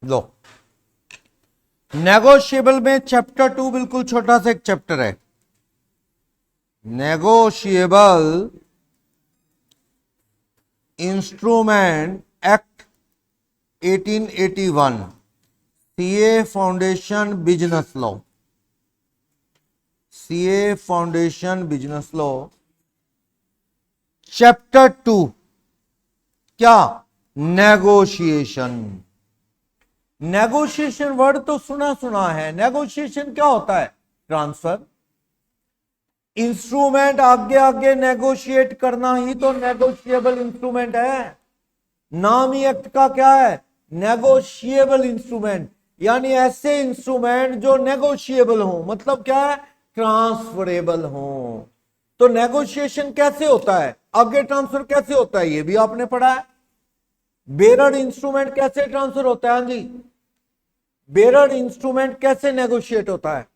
लो, negotiable में chapter 2 बिल्कुल छोटा सा एक चैप्टर है। Negotiable instrument act 1881, CA foundation business law, CA foundation business law chapter 2। क्या? नेगोशिएशन। नेगोशिएशन वर्ड तो सुना सुना है। नेगोशिएशन क्या होता है? ट्रांसफर। इंस्ट्रूमेंट आगे आगे नेगोशिएट करना ही तो नेगोशिएबल इंस्ट्रूमेंट है। नाम ही एक्ट का क्या है? नेगोशिएबल इंस्ट्रूमेंट, यानी ऐसे इंस्ट्रूमेंट जो नेगोशिएबल हो, मतलब क्या है? ट्रांसफरेबल हो। तो नेगोशिएशन कैसे होता है, आगे ट्रांसफर कैसे होता है, ये भी आपने पढ़ा है। बेरर इंस्ट्रूमेंट कैसे ट्रांसफर होता है? हाँ जी, बेरर इंस्ट्रूमेंट कैसे नेगोशिएट होता है?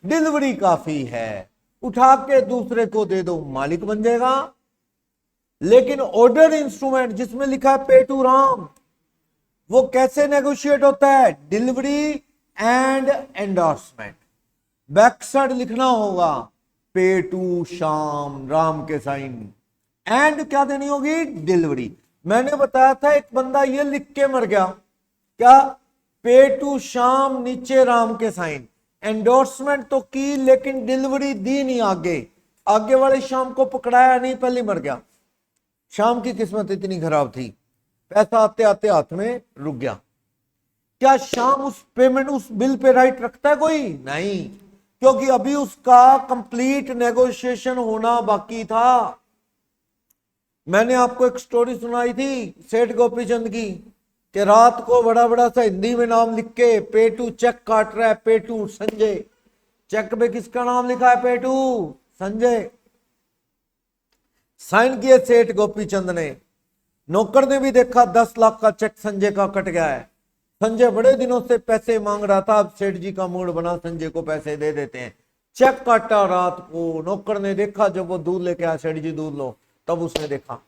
डिलीवरी काफी है, उठा के दूसरे को दे दो, मालिक बन जाएगा। लेकिन ऑर्डर इंस्ट्रूमेंट जिसमें लिखा है पे टू राम, वो कैसे नेगोशिएट होता है? Delivery and endorsement. Back side लिखना होगा पे टू श्याम, राम के साइन, एंड क्या देनी होगी? डिलीवरी। मैंने बताया था एक बंदा ये लिख के मर गया, क्या? पे टू श्याम, नीचे राम के साइन। एंडोर्समेंट तो की लेकिन डिलीवरी दी नहीं। आगे वाले श्याम को पकड़ाया नहीं, पहले मर गया। श्याम की किस्मत इतनी खराब थी, पैसा आते आते हाथ में रुक गया। क्या श्याम उस पेमेंट, उस बिल पे राइट रखता है कोई? नहीं, क्योंकि अभी उसका कंप्लीट नेगोशिएशन होना बाकी था। मैंने आपको एक स्टोरी सुनाई थी सेठ गोपीचंद की, कि रात को बड़ा बड़ा सा हिंदी में नाम लिख के पे टू चेक काट रहा है, पे टू संजय। चेक पे किसका नाम लिखा है? पे टू संजय। साइन किए सेठ गोपीचंद ने। नौकर ने भी देखा 10 लाख का चेक संजय का कट गया है। संजय बड़े दिनों से पैसे मांग रहा था, अब सेठ जी का मूड बना, संजय को पैसे दे देते हैं। चेक काटा रात को, नौकर ने देखा, जब वो दूध लेके आया, सेठ जी दूध लो, तब उसने देखा।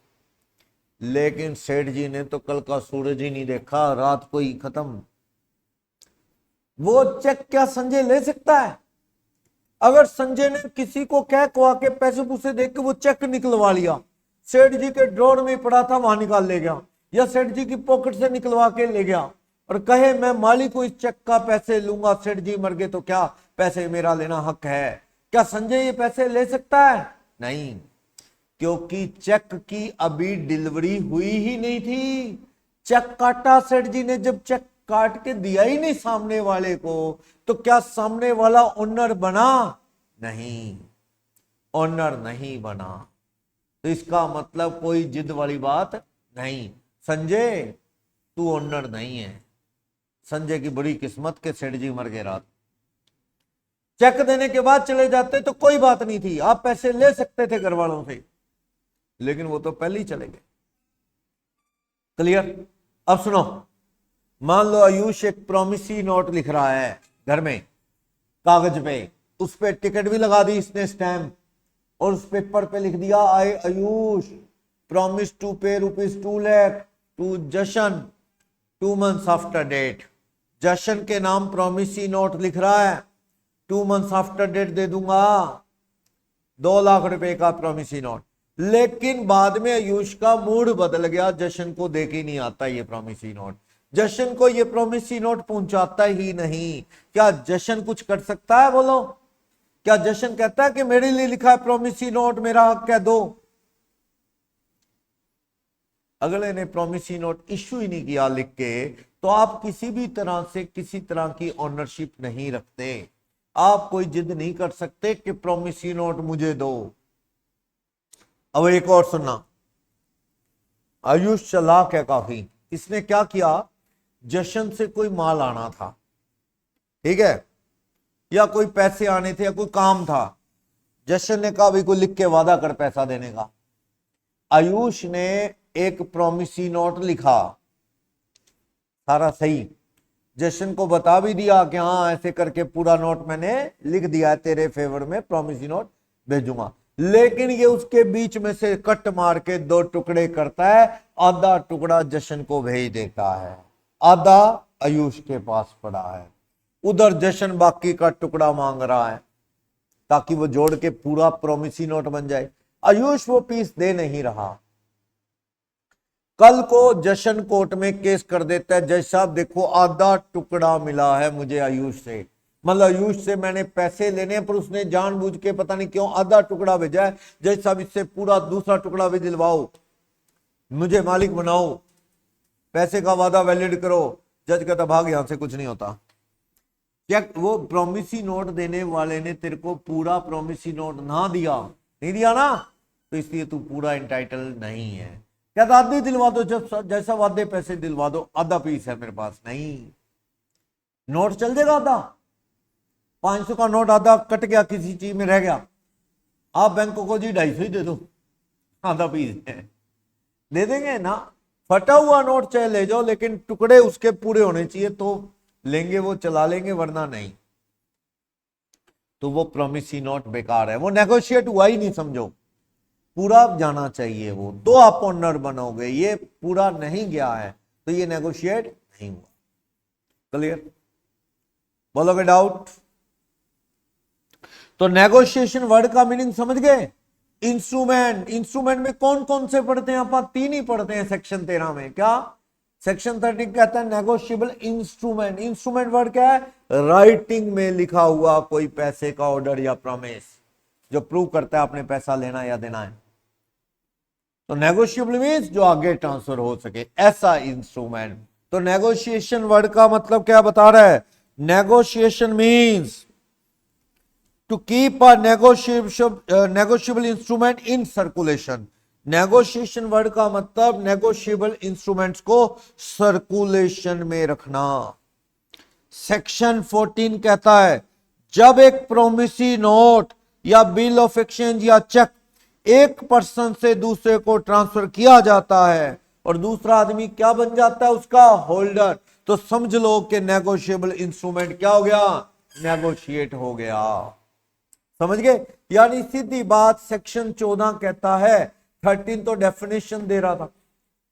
लेकिन सेठ जी ने तो कल का सूरज ही नहीं देखा, रात को ही खत्म। वो चेक क्या संजय ले सकता है? अगर संजय ने किसी को कह कुआ के पैसे पूसे देख के वो चेक निकलवा लिया, सेठ जी के ड्रॉर में पड़ा था वहां निकाल ले गया, या सेठ जी की पॉकेट से निकलवा के ले गया और कहे मैं मालिक को इस चेक का पैसे लूंगा, सेठ जी मर गए तो क्या, पैसे मेरा लेना हक है। क्या संजय ये पैसे ले सकता है? नहीं, क्योंकि चेक की अभी डिलीवरी हुई ही नहीं थी। चेक काटा सेठ जी ने, जब चेक काट के दिया ही नहीं सामने वाले को, तो क्या सामने वाला ओनर बना? नहीं, ओनर नहीं बना। तो इसका मतलब कोई जिद वाली बात नहीं। संजय तू ओनर नहीं है। संजय की बड़ी किस्मत के सेठ जी मर गए रात। चेक देने के बाद चले जाते तो कोई बात नहीं थी, आप पैसे ले सकते थे घर वालों से, लेकिन वो तो पहले ही चले गए। क्लियर? अब सुनो, मान लो आयुष एक प्रॉमिसी नोट लिख रहा है घर में कागज पे, उस पे टिकट भी लगा दी इसने, स्टैम्प, और उस पेपर पे लिख दिया आई Ayush promise to pay ₹2 lakh to Jashan 2 months after date. Jashan के नाम प्रॉमिसी नोट लिख रहा है, 2 months आफ्टर डेट दे दूंगा, 2 लाख रुपए का प्रॉमिसी नोट। लेकिन बाद में आयुष का मूड बदल गया, जशन को दे के नहीं आता ये प्रॉमिसी नोट, जशन को ये प्रॉमिसी नोट पहुंचाता ही नहीं। क्या जशन कुछ कर सकता है? बोलो, क्या जशन कहता है कि मेरे लिए लिखा है प्रॉमिसी नोट, मेरा हक है, दो? अगले ने प्रॉमिसी नोट इश्यू ही नहीं किया लिख के, तो आप किसी भी तरह से किसी तरह की ओनरशिप नहीं रखते। आप कोई जिद नहीं कर सकते कि प्रॉमिसी नोट मुझे दो। अब एक और सुनना, आयुष चालाक है काफी। इसने क्या किया, जशन से कोई माल आना था, ठीक है, या कोई पैसे आने थे, या कोई काम था। जशन ने कहा भाई कोई लिख के वादा कर पैसा देने का। आयुष ने एक प्रॉमिसी नोट लिखा, सारा सही, जशन को बता भी दिया कि हाँ ऐसे करके पूरा नोट मैंने लिख दिया है, तेरे फेवर में प्रॉमिसी नोट भेजूंगा। लेकिन ये उसके बीच में से कट मार के 2 टुकड़े करता है, आधा टुकड़ा जशन को भेज देता है। आधा आयुष के पास पड़ा है, उधर जशन बाकी का टुकड़ा मांग रहा है ताकि वो जोड़ के पूरा प्रोमिसी नोट बन जाए। आयुष वो पीस दे नहीं रहा। कल को जशन कोर्ट में केस कर देता है, जज साहब देखो आधा टुकड़ा मिला है मुझे आयुष से, मतलब आयुष से मैंने पैसे लेने पर उसने जानबूझ के पता नहीं क्यों आधा टुकड़ा भेजा है, जज साहब इससे पूरा दूसरा टुकड़ा भी दिलवाओ, मुझे मालिक बनाओ, पैसे का वादा वैलिड करो। जज कहता भाग यहां से, कुछ नहीं होता। क्या वो प्रोमिसी नोट देने वाले ने तेरे को पूरा प्रोमिसी नोट ना दिया, नहीं दिया ना, तो इसलिए तू पूरा इंटाइटल नहीं है। कहता आधे दिलवा दो, जब जैसा वादे पैसे दिलवा दो, आधा पीस है मेरे पास। नहीं, नोट चल जाएगा आधा, 500 का नोट आधा कट गया, किसी चीज में रह गया, आप बैंक को जी 250 ही दे दो, आधा पीस है, दे देंगे ना। फटा हुआ नोट चाहे ले जाओ, लेकिन टुकड़े उसके पूरे होने चाहिए तो लेंगे, वो चला लेंगे, वरना नहीं। तो वो प्रोमिसी नोट बेकार है, वो नेगोशिएट हुआ ही नहीं, समझो पूरा जाना चाहिए वो, तो आप ओनर बनोगे। ये पूरा नहीं गया है तो ये नेगोशिएट नहीं हुआ। क्लियर? बोलोगे डाउट? तो नेगोशिएशन वर्ड का मीनिंग समझ गए? इंस्ट्रूमेंट, इंस्ट्रूमेंट में कौन कौन से पढ़ते हैं? आप 3 ही पढ़ते हैं सेक्शन 13 में। क्या? सेक्शन 13 कहता है नेगोशिएबल इंस्ट्रूमेंट। इंस्ट्रूमेंट वर्ड क्या है? राइटिंग में लिखा हुआ कोई पैसे का ऑर्डर या प्रॉमिस जो प्रूव करता है आपने पैसा लेना या देना है। तो नेगोशिएबल मीन्स जो आगे ट्रांसफर हो सके, ऐसा इंस्ट्रूमेंट। तो नेगोशिएशन वर्ड का मतलब क्या बता रहा है? Negotiation means to keep a negotiable instrument in circulation। Negotiation word का मतलब नेगोशिएबल इंस्ट्रूमेंट्स को सर्कुलेशन में रखना। सेक्शन 14 कहता है जब एक प्रोमिसी नोट या बिल ऑफ एक्सचेंज या चेक एक पर्सन से दूसरे को ट्रांसफर किया जाता है और दूसरा आदमी क्या बन जाता है? उसका होल्डर। तो समझ लो कि नेगोशिएबल इंस्ट्रूमेंट क्या हो गया? नेगोशिएट हो गया। समझ गए? यानी सीधी बात सेक्शन 14 कहता है, 13 तो डेफिनेशन दे रहा था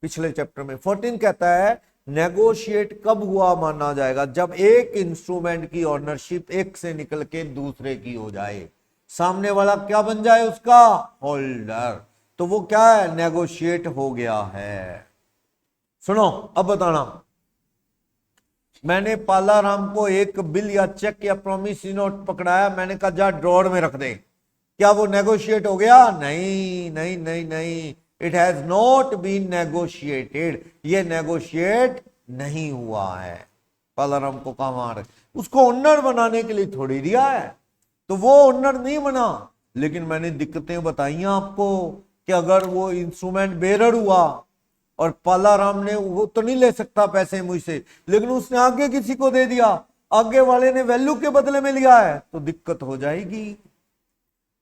पिछले चैप्टर में, 14 कहता है नेगोशिएट कब हुआ माना जाएगा? जब एक इंस्ट्रूमेंट की ओनरशिप एक से निकल के दूसरे की हो जाए, सामने वाला क्या बन जाए? उसका होल्डर। तो वो क्या है? नेगोशिएट हो गया है। सुनो अब बताना, मैंने पालाराम को एक बिल या चेक या प्रोमिसी नोट पकड़ाया, मैंने कहा जा ड्रॉर में रख दे, क्या वो नेगोशिएट हो गया? नहीं नहीं नहीं नहीं, it has not been negotiated. ये नेगोशिएट नहीं हुआ है। पालाराम को कहा मार, उसको ओनर बनाने के लिए थोड़ी दिया है, तो वो ओनर नहीं बना। लेकिन मैंने दिक्कतें बताई आपको कि अगर वो इंस्ट्रूमेंट बेरर हुआ और पालाराम ने, वो तो नहीं ले सकता पैसे मुझसे, लेकिन उसने आगे किसी को दे दिया, आगे वाले ने वैल्यू के बदले में लिया है, तो दिक्कत हो जाएगी।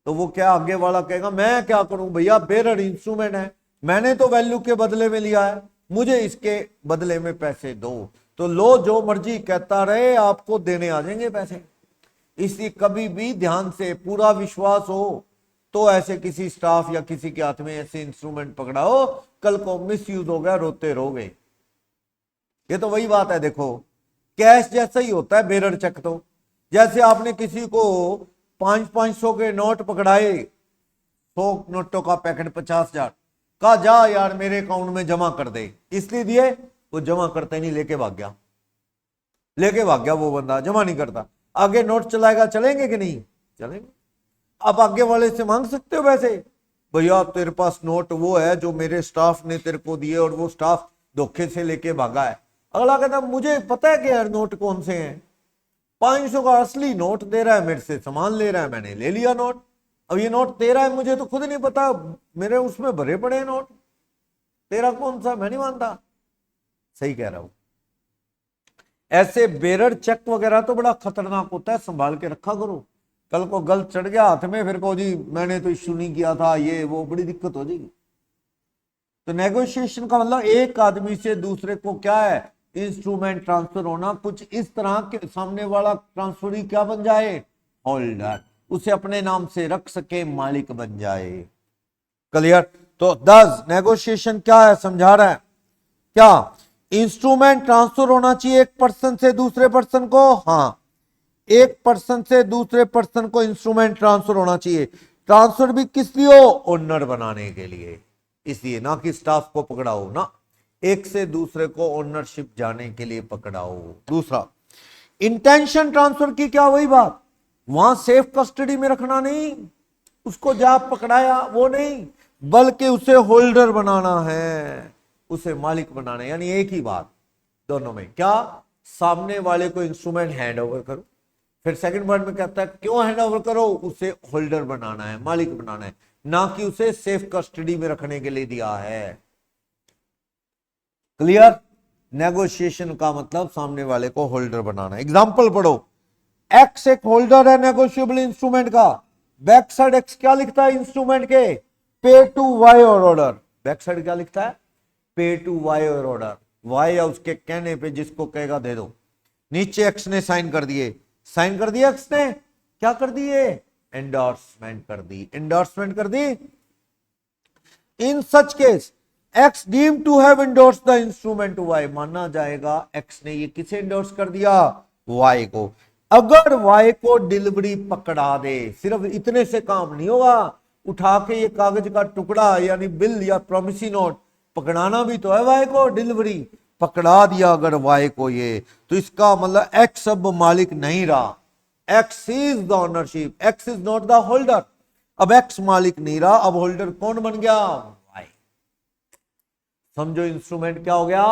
तो वो क्या, आगे वाला कहेगा मैं क्या करूं भैया, बेरर इंस्ट्रूमेंट है, मैंने तो वैल्यू के बदले में लिया है, मुझे इसके बदले में पैसे दो। तो लो जो मर्जी कहता रहे, आपको देने आ जाएंगे पैसे। इसलिए कभी भी ध्यान से, पूरा विश्वास हो तो ऐसे किसी स्टाफ या किसी के हाथ में ऐसे इंस्ट्रूमेंट पकड़ाओ, कल को मिस यूज हो गया रोते रहोगे। ये तो वही बात है, देखो कैश जैसा ही होता है बेरर चेक। तो जैसे आपने किसी को 500 के नोट पकड़ाए, 100 नोटों का पैकेट 50,000, कहा जा यार मेरे अकाउंट में जमा कर दे, इसलिए दिए, वो जमा करते नहीं, लेके भाग गया, लेके भाग गया वो बंदा, जमा नहीं करता। आगे नोट चलाएगा, चलेंगे कि नहीं? चलेंगे। आप आगे वाले से मांग सकते हो वैसे, भैया तेरे पास नोट वो है जो मेरे स्टाफ ने तेरे को दिए और वो स्टाफ धोखे से लेके भागा है। अगला कहता मुझे पता है कि यार नोट कौन से हैं, 500 का असली नोट दे रहा है, मेरे से सामान ले रहा है, मैंने ले लिया नोट, अब ये नोट तेरा है, मुझे तो खुद नहीं पता, मेरे उसमें भरे पड़े हैं नोट, तेरा कौन सा, मैं नहीं मानता। सही कह रहा हूं। ऐसे बेरर चेक वगैरह तो बड़ा खतरनाक होता है, संभाल के रखा करो, कल को गलत चढ़ गया हाथ में, फिर को जी मैंने तो इश्यू नहीं किया था, ये वो, बड़ी दिक्कत हो जाएगी। तो नेगोशिएशन का मतलब एक आदमी से दूसरे को क्या है? इंस्ट्रूमेंट ट्रांसफर होना, कुछ इस तरह के सामने वाला ट्रांसफरी क्या बन जाए? होल्डर, उसे अपने नाम से रख सके, मालिक बन जाए। क्लियर? तो 10 नेगोशिएशन क्या है समझा रहा है क्या? इंस्ट्रूमेंट ट्रांसफर होना चाहिए एक पर्सन से दूसरे पर्सन को, हाँ, एक पर्सन से दूसरे पर्सन को इंस्ट्रूमेंट ट्रांसफर होना चाहिए। ट्रांसफर भी किस लिए हो? ओनर बनाने के लिए, इसलिए ना कि स्टाफ को पकड़ाओ ना, एक से दूसरे को ओनरशिप जाने के लिए पकड़ाओ। दूसरा, इंटेंशन ट्रांसफर की क्या वही बात, वहां सेफ कस्टडी में रखना नहीं, उसको जा पकड़ाया वो नहीं, बल्कि उसे होल्डर बनाना है, उसे मालिक बनाना है। यानी एक ही बात दोनों में, क्या सामने वाले को इंस्ट्रूमेंट हैंड ओवर करो, फिर सेकंड वर्ड में कहता है क्यों हैंड ओवर करो, उसे होल्डर बनाना है, मालिक बनाना है, ना कि उसे सेफ कस्टडी में रखने के लिए दिया है। क्लियर? नेगोशिएशन का मतलब सामने वाले को होल्डर बनाना है। एग्जांपल पढ़ो, एक्स एक होल्डर है नेगोशिएबल इंस्ट्रूमेंट का, बैक साइड एक्स क्या लिखता है इंस्ट्रूमेंट के? पे टू वाई और ऑर्डर। बैक साइड क्या लिखता है? पे टू वाई और ऑर्डर। वाई या उसके कहने पे जिसको कहेगा दे दो। नीचे एक्स ने साइन कर दिए, साइन कर दिया एक्स ने, क्या कर दिए? एंडोर्समेंट कर दी, एंडोर्समेंट कर दी। In such case X deem to have endorse the instrument to Y, माना जाएगा एक्स ने ये किसे एंडोर्स कर दिया? वाई को। अगर वाई को डिलीवरी पकड़ा दे, सिर्फ इतने से काम नहीं होगा, उठा के ये कागज का टुकड़ा यानी बिल या प्रोमिसी नोट पकड़ाना भी तो है वाई को। डिलीवरी पकड़ा दिया अगर वाई को ये, तो इसका मतलब एक्स अब मालिक नहीं रहा, x is the ownership, x is not the holder. अब एक्स मालिक नहीं रहा, अब होल्डर कौन बन गया? वाई। समझो इंस्ट्रूमेंट क्या हो गया?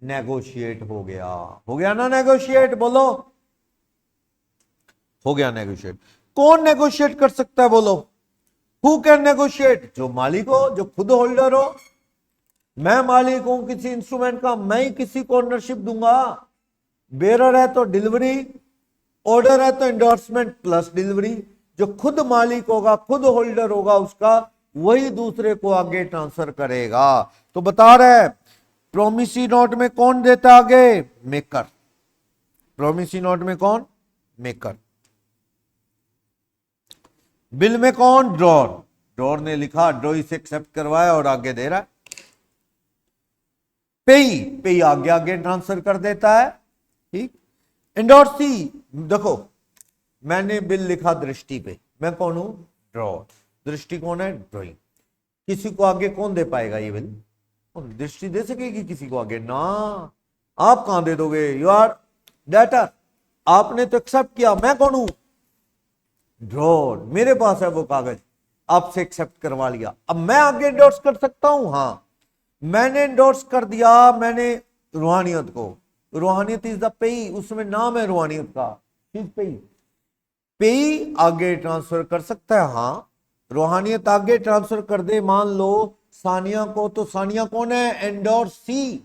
नेगोशिएट हो गया। हो गया ना नेगोशिएट? बोलो, हो गया नेगोशिएट। कौन नेगोशिएट कर सकता है बोलो? Who can negotiate? जो मालिक हो, जो खुद होल्डर हो। मैं मालिक हूं किसी इंस्ट्रूमेंट का, मैं ही किसी को ओनरशिप दूंगा। बेरर है तो डिलीवरी, ऑर्डर है तो एंडोर्समेंट प्लस डिलीवरी। जो खुद मालिक होगा, खुद होल्डर होगा उसका, वही दूसरे को आगे ट्रांसफर करेगा। तो बता रहे प्रोमिसी नोट में कौन देता आगे? मेकर। प्रोमिसी नोट में कौन? मेकर। बिल में कौन? ड्रॉर। ड्रॉर ने लिखा, ड्रॉ इसे एक्सेप्ट करवाया और आगे दे रहा है। पेई, पेई आगे आगे ट्रांसफर कर देता है, ठीक। एंडोर्सी, देखो मैंने बिल लिखा दृष्टि पे, मैं कौन हूं? ड्रॉर। दृष्टि कौन है? ड्रॉइंग। किसी को आगे कौन दे पाएगा ये बिल? दृष्टि दे सकेगी किसी को आगे? ना, आप कहां दे दोगे? यू आर डेटर, आपने तो एक्सेप्ट किया। मैं कौन हूं? ड्रॉर। मेरे पास है वो कागज, आपसे एक्सेप्ट करवा लिया, अब मैं आगे एंडोर्स कर सकता हूं। हाँ, मैंने एंडोर्स कर दिया, मैंने रूहानियत को। रूहानियत इज द पेई, उसमें नाम है रूहानियत का, पेई। पेई आगे ट्रांसफर कर सकता है, हाँ। रूहानियत आगे ट्रांसफर कर दे, मान लो सानिया को, तो सानिया कौन है? एंडोर्सी।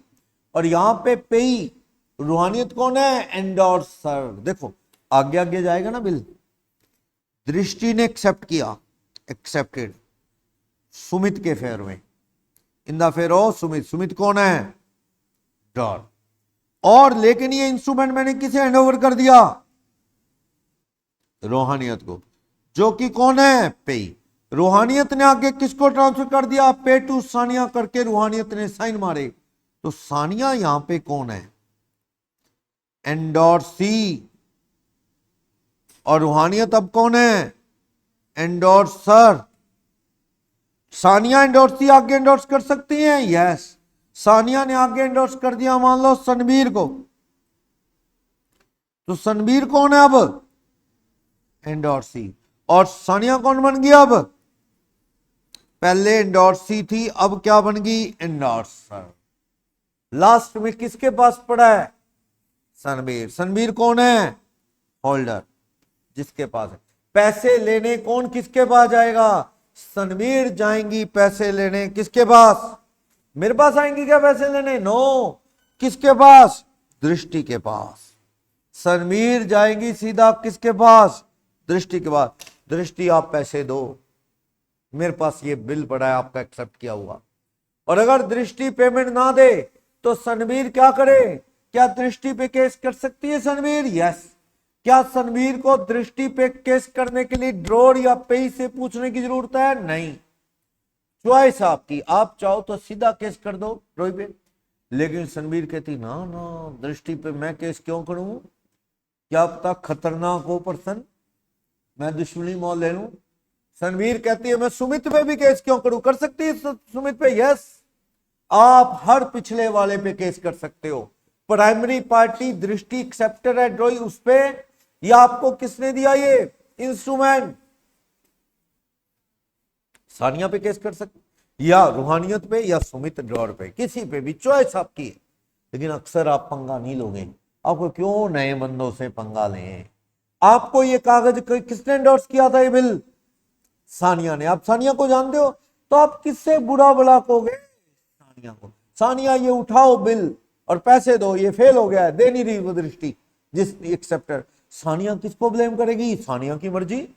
और यहां पे पेई, रूहानियत कौन है? एंडोर्सर। देखो आगे आगे जाएगा ना बिल। दृष्टि ने एक्सेप्ट किया, एक्सेप्टेड सुमित के फेयर में, in the fair of Sumit. Sumit कौन है? ड्रॉर। और लेकिन ये इंस्ट्रूमेंट मैंने किसे हैंडओवर कर दिया? रूहानियत को, जो कि कौन है? पेई। रूहानियत ने आगे किसको ट्रांसफर कर दिया? पे टू सानिया करके रूहानियत ने साइन मारे। तो सानिया यहां पे कौन है? एंडोर्सी। और रूहानियत अब कौन है? एंडोर्सर। सानिया एंडोर्सी आगे एंडोर्स कर सकती हैं? यस। सानिया ने आगे एंडोर्स कर दिया मान लो सनबीर को, तो सनबीर कौन है अब? एंडोर्सी। और सानिया कौन बन गया अब? पहले एंडोर्सी थी, अब क्या बन गई? एंडोर्सर। लास्ट में किसके पास पड़ा है? सनबीर। सनबीर कौन है? होल्डर, जिसके पास है। पैसे लेने कौन किसके पास जाएगा? सनबीर जाएंगी पैसे लेने किसके पास? मेरे पास आएंगी क्या पैसे लेने? नो, किसके पास? दृष्टि के पास। सनबीर जाएंगी सीधा किसके पास? दृष्टि के पास। दृष्टि आप पैसे दो, मेरे पास ये बिल पड़ा है आपका एक्सेप्ट किया हुआ। और अगर दृष्टि पेमेंट ना दे तो सनबीर क्या करे? क्या दृष्टि पे केस कर सकती है सनबीर? यस। क्या सनबीर को दृष्टि पे केस करने के लिए ड्रॉर या पेई से पूछने की जरूरत है? नहीं, चॉइस आपकी। आप चाहो तो सीधा केस कर दो ड्रॉर पे, लेकिन सनवीर कहती ना ना, दृष्टि पे मैं केस क्यों करूं, क्या पता खतरनाक हो पर्सन, मैं दुश्मनी मोल ले लूं। सनवीर कहती है मैं सुमित पे भी केस क्यों करूं, कर सकती है सुमित पे, यस आप हर पिछले वाले पे केस कर सकते हो। प्राइमरी पार्टी दृष्टि एक्सेप्टर है ड्रॉई उस पे, या आपको किसने दिया ये इंस्ट्रूमेंट, सानिया पे केस कर सकते, या रूहानियत पे, या सुमित ड्रॉर पे, किसी पे भी चॉइस आपकी है। लेकिन अक्सर आप पंगा नहीं लोगे, आपको क्यों नए बंदों से पंगा लें। आपको ये कागज किसने एंडोर्स किया था, ये बिल सानिया ने। आप सानिया को जानते हो तो आप किससे बुरा भला कहोगे, सानिया को। सानिया ये उठाओ बिल और पैसे दो, ये फेल हो गया है, दे नहीं रही वो दृष्टि जिस एक्सेप्टर। सानिया किसको ब्लेम करेगी, सानिया की मर्जी।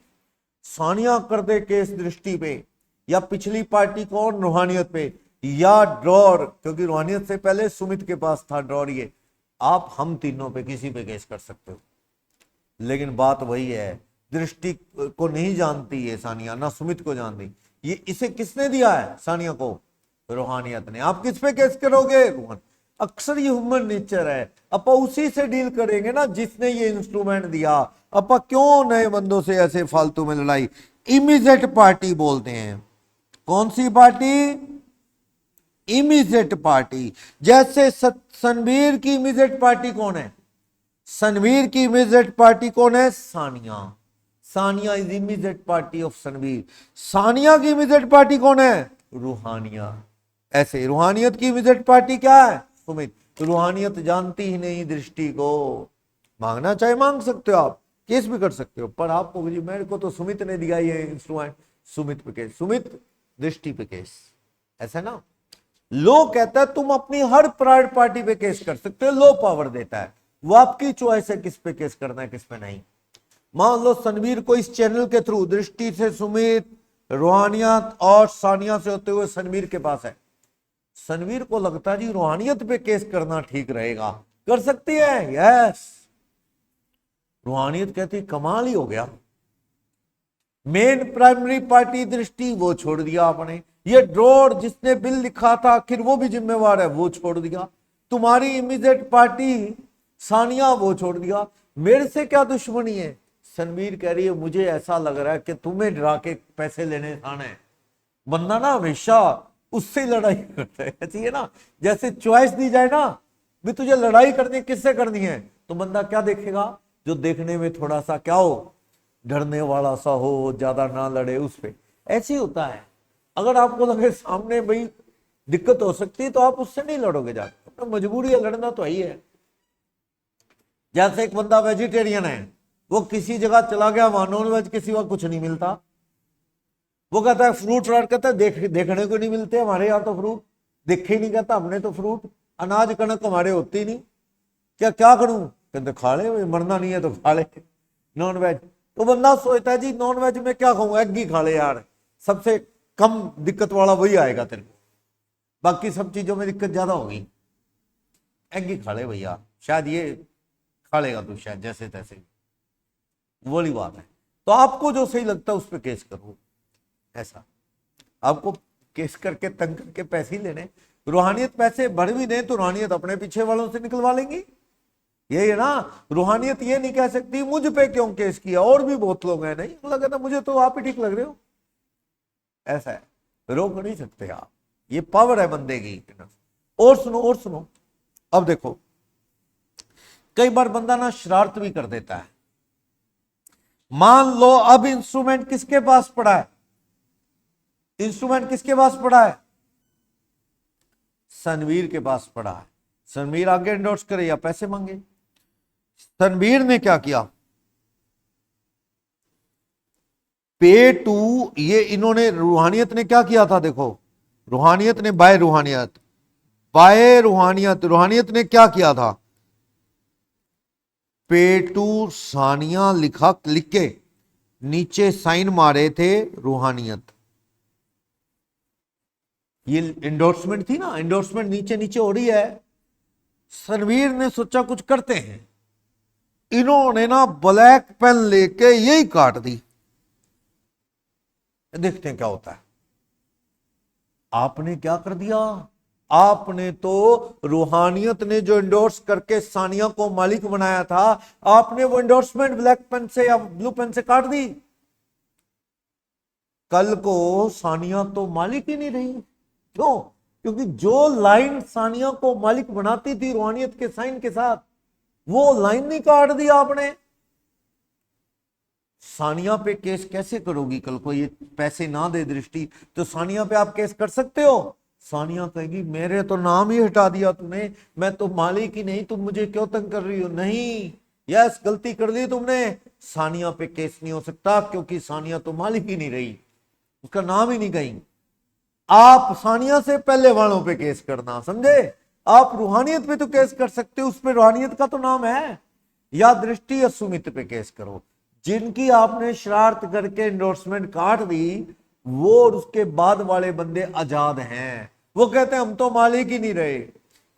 सानिया कर दे केस दृष्टि पे, या पिछली पार्टी को रूहानियत पे, या ड्रॉर, क्योंकि रूहानियत से पहले सुमित के पास था ड्रॉर, ये आप हम तीनों पे किसी पे केस कर सकते हो। लेकिन बात वही है, दृष्टि को नहीं जानती है सानिया, ना सुमित को जानती। ये इसे किसने दिया है सानिया को, रूहानियत ने। आप किस पे केस करोगे, रूहान। अक्सर ये ह्यूमन नेचर है, अपा उसी से डील करेंगे ना जिसने ये इंस्ट्रूमेंट दिया। अपा क्यों नए बंदों से ऐसे फालतू में लड़ाई। इमीडिएट पार्टी बोलते हैं, कौन सी पार्टी, इमीडिएट पार्टी। जैसे सनवीर की इमीडिएट पार्टी कौन है, सनवीर की इमीडिएट पार्टी कौन है, Sania. Sania is immediate party of Sanveer. Sania की इमीडिएट पार्टी कौन है, रूहानिया। ऐसे रूहानियत की इमीडिएट पार्टी क्या है, सुमित। रूहानियत जानती ही नहीं दृष्टि को। मांगना चाहे मांग सकते हो आप, केस भी कर सकते हो, पर आपको जी मेरे को तो सुमित ने दिया ये इंस्ट्रूमेंट, सुमित पे केस, सुमित दृष्टि पे केस, ऐसा ना। लो कहता है तुम अपनी हर प्राइवेट पार्टी पे केस कर सकते हो, लो पावर देता है, वो आपकी चॉइस है किस पे केस करना है किस पे नहीं। मान लो सनवीर को इस चैनल के थ्रू दृष्टि से सुमित, रूहानियत और सानिया से होते हुए सनवीर के पास है। सनवीर को लगता है जी रूहानियत पे केस करना ठीक रहेगा, कर सकती है, यस। रूहानियत कहती कमाल ही हो गया, मेन प्राइमरी पार्टी दृष्टि वो छोड़ दिया आपने, ये ड्रॉर जिसने बिल लिखा था आखिर वो भी जिम्मेवार है, वो छोड़ दिया। तुम्हारी इमीडिएट पार्टी सानिया वो छोड़ दिया, मेरे से क्या दुश्मनी है। सनवीर कह रही है मुझे ऐसा लग रहा है कि तुम्हें डरा के पैसे लेने आना है। बंदा ना हमेशा उससे लड़ाई करता है, ऐसी है ना, जैसे चॉइस दी जाए ना भी तुझे लड़ाई करनी किससे करनी है, तो बंदा क्या देखेगा, जो देखने में थोड़ा सा क्या हो, डरने वाला सा हो, ज्यादा ना लड़े उस पे। ऐसे ही होता है, अगर आपको लगे सामने भाई दिक्कत हो सकती है तो आप उससे नहीं लड़ोगे जाके, तो मजबूरी है, लड़ना तो ही है। जैसे एक बंदा वेजिटेरियन है, वो किसी जगह चला गया वहां नॉन वेज के सिवा कुछ नहीं मिलता, वो कहता है फ्रूट फ्राट, कहता है देखने को नहीं मिलते हमारे यहाँ तो फ्रूट, देखे ही नहीं, कहता हमने तो फ्रूट अनाज कणक हमारे होती ही नहीं, क्या करूं, कहते खा ले, मरना नहीं है तो खा ले नॉन वेज। तो बंदा सोचता है जी नॉन वेज में क्या खाऊं, एग ही खा ले यार, सबसे कम दिक्कत वाला वही आएगा तेरे को, बाकी सब चीजों में दिक्कत ज्यादा होगी, एग ही खा ले भैया, शायद ये खा लेगा तू, शायद जैसे तैसे, वो वाली बात है। तो आपको जो सही लगता है उस पर केस करो, ऐसा। आपको केस करके तंग करके पैसे ही लेने, रूहानियत पैसे भर भी दें तो रूहानियत अपने पीछे वालों से निकलवा लेंगी, यही है ना। रूहानियत ये नहीं कह सकती मुझ पे क्यों केस किया, और भी बहुत लोग हैं, नहीं लगा था मुझे तो आप ही ठीक लग रहे हो, ऐसा है, रोक नहीं सकते आप, ये पावर है बंदे की। और सुनो, अब देखो कई बार बंदा ना शरारत भी कर देता है। मान लो अब इंस्ट्रूमेंट किसके पास पड़ा है, इंस्ट्रूमेंट किसके पास पड़ा है, सनवीर के पास पड़ा है। सनवीर आगे एंडोर्स करे या पैसे मांगे। सनवीर ने क्या किया, पे टू, ये इन्होंने रूहानियत ने क्या किया था, देखो रूहानियत ने बाय रूहानियत ने क्या किया था, पे टू सानिया लिख के नीचे साइन मारे थे रूहानियत, ये एंडोर्समेंट थी ना, एंडोर्समेंट नीचे नीचे हो रही है। सनवीर ने सोचा कुछ करते हैं, इन्होंने ना ब्लैक पेन लेके यही काट दी, देखते हैं क्या होता है। आपने क्या कर दिया, आपने तो रूहानियत ने जो इंडोर्स करके सानिया को मालिक बनाया था, आपने वो इंडोर्समेंट ब्लैक पेन से या ब्लू पेन से काट दी। कल को सानिया तो मालिक ही नहीं रही। क्यों? क्योंकि जो लाइन सानिया को मालिक बनाती थी रूहानियत के साइन के साथ, वो लाइन नहीं काट दी आपने। सानिया पे केस कैसे करोगी? कल को ये पैसे ना दे दृष्टि, तो सानिया पे आप केस कर सकते हो? सानिया कहेगी मेरे तो नाम ही हटा दिया तूने, मैं तो मालिक ही नहीं, तुम मुझे क्यों तंग कर रही हो? नहीं, यस, गलती कर दी तुमने। सानिया पे केस नहीं हो सकता, क्योंकि सानिया तो मालिक ही नहीं रही, उसका नाम ही नहीं कहीं। आप सानिया से पहले वालों पे केस करना, समझे? आप रूहानियत पे तो केस कर सकते हो, उस पे रूहानियत का तो नाम है। या दृष्टि या सुमित पे केस करो। जिनकी आपने शरारत करके एंडोर्समेंट काट दी, वो और उसके बाद वाले बंदे आजाद हैं। वो कहते हैं हम तो मालिक ही नहीं रहे।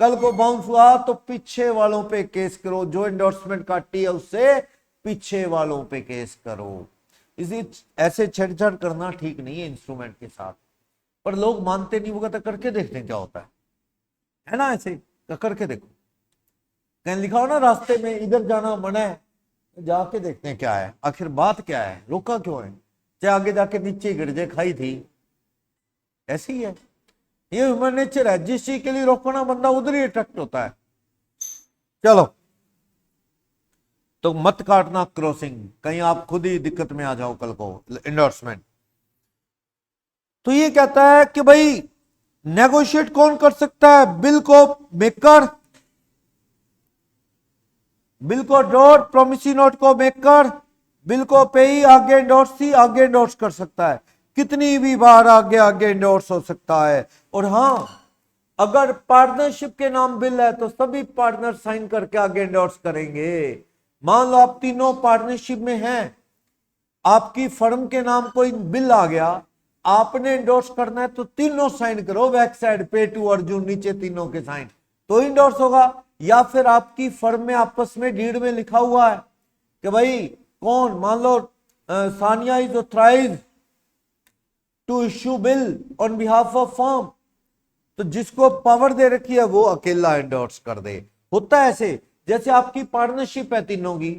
कल को बाउंस हुआ तो पीछे वालों पे केस करो, जो एंडोर्समेंट काटी है उससे पीछे वालों पे केस करो। इसी ऐसे छेड़छाड़ करना ठीक नहीं है इंस्ट्रूमेंट के साथ। पर लोग मानते नहीं, वो कहते करके देखते हैं क्या होता है ना? ऐसे करके देखो, कहीं लिखा हो ना रास्ते में इधर जाना मना है, जाके देखते हैं क्या है, आखिर बात क्या है, रोका क्यों है? चाहे आगे जाके नीचे गिर जाए, खाई थी। ऐसी ही है, ये ह्यूमन नेचर है। जिस चीज के लिए रोकना बंदा उधर ही अट्रैक्ट होता है। चलो, तो मत काटना क्रॉसिंग, कहीं आप खुद ही दिक्कत में आ जाओ कल को। एंडोर्समेंट तो ये कहता है कि भाई नेगोशिएट कौन कर सकता है? बिल को मेकर, बिल को ड्रॉ, प्रोमिसी नोट को मेकर, बिल को पेई, आगे एंडोर्सी, आगे एंडोर्स कर सकता है। कितनी भी बार आगे आगे एंडोर्स हो सकता है। और हां, अगर पार्टनरशिप के नाम बिल है तो सभी पार्टनर साइन करके आगे एंडोर्स करेंगे। मान लो आप तीनों पार्टनरशिप में हैं, आपकी फर्म के नाम कोई बिल आ गया, आपने एंडोर्स करना है तो तीनों साइन करो, बैक साइड पे टू अर्जुन, नीचे तीनों के साइन, तो एंडोर्स होगा। या फिर आपकी फर्म में आपस में डीड में लिखा हुआ है कि भाई कौन, मान लो Sania is authorised to issue bill on behalf of firm, तो जिसको पावर दे रखी है वो अकेला एंडोर्स कर दे। होता है ऐसे, जैसे आपकी पार्टनरशिप है तीनों की,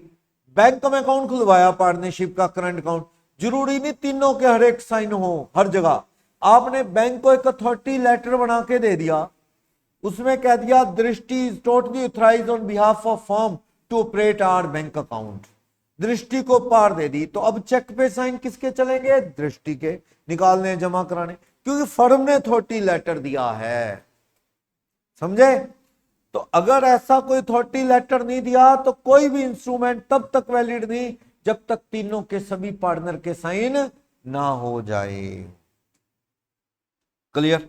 बैंक में अकाउंट खुलवाया पार्टनरशिप का, करंट अकाउंट, जरूरी नहीं तीनों के हर एक साइन हो हर जगह। आपने बैंक को एक अथॉरिटी लेटर बना के दे दिया, उसमें कह दिया Drishti is totally authorized on behalf of firm to operate our bank account, Drishti को पार दे दी। तो अब चेक पे साइन किसके चलेंगे? दृष्टि के, निकालने जमा कराने, क्योंकि फर्म ने अथॉरिटी लेटर दिया है। समझे? तो अगर ऐसा कोई अथॉरिटी लेटर नहीं दिया तो कोई भी इंस्ट्रूमेंट तब तक वैलिड नहीं जब तक तीनों के सभी पार्टनर के साइन ना हो जाए। क्लियर?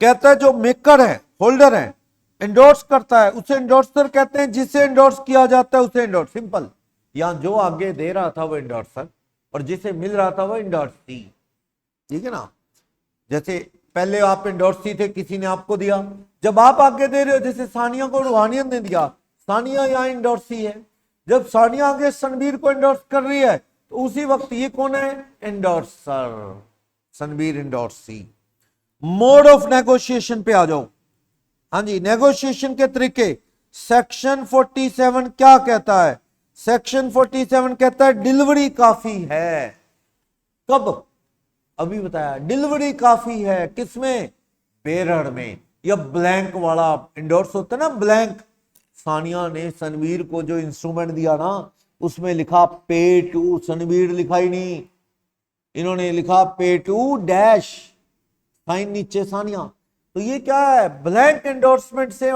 कहता है जो मेकर है, होल्डर है, एंडोर्स करता है, उसे एंडोर्सर कहते हैं। जिसे एंडोर्स किया जाता है उसे एंडोर्स, सिंपल। यहां जो आगे दे रहा था वो एंडोर्सर और जिसे मिल रहा था वो एंडोर्सी। ठीक है ना? जैसे पहले आप एंडोर्सी थे, किसी ने आपको दिया, जब आप आगे दे रहे हो, जैसे सानिया को रूहानियत ने दिया, सानिया यहां एंडोर्सी है। जब सानिया आगे सनबीर को एंडोर्स कर रही है तो उसी वक्त ये कौन है? Endorser, Sanbir endorsee. Mode of negotiation पे आ जाओ। हाँ जी, नेगोशिएशन के तरीके। सेक्शन 47 क्या कहता है? सेक्शन 47 कहता है डिलीवरी काफी है। कब? अभी बताया, डिलीवरी काफी है। किसमें? बेरर में। या ब्लैंक वाला एंडोर्स होता है ना, ब्लैंक। सानिया ने सनवीर को जो इंस्ट्रूमेंट दिया ना, उसमें लिखा पे टू, सनवीर लिखा ही नहीं, इन्होंने लिखा पे टू डैश, साइन नीचे सानिया। तो ये क्या है? ब्लैंक एंडोर्समेंट से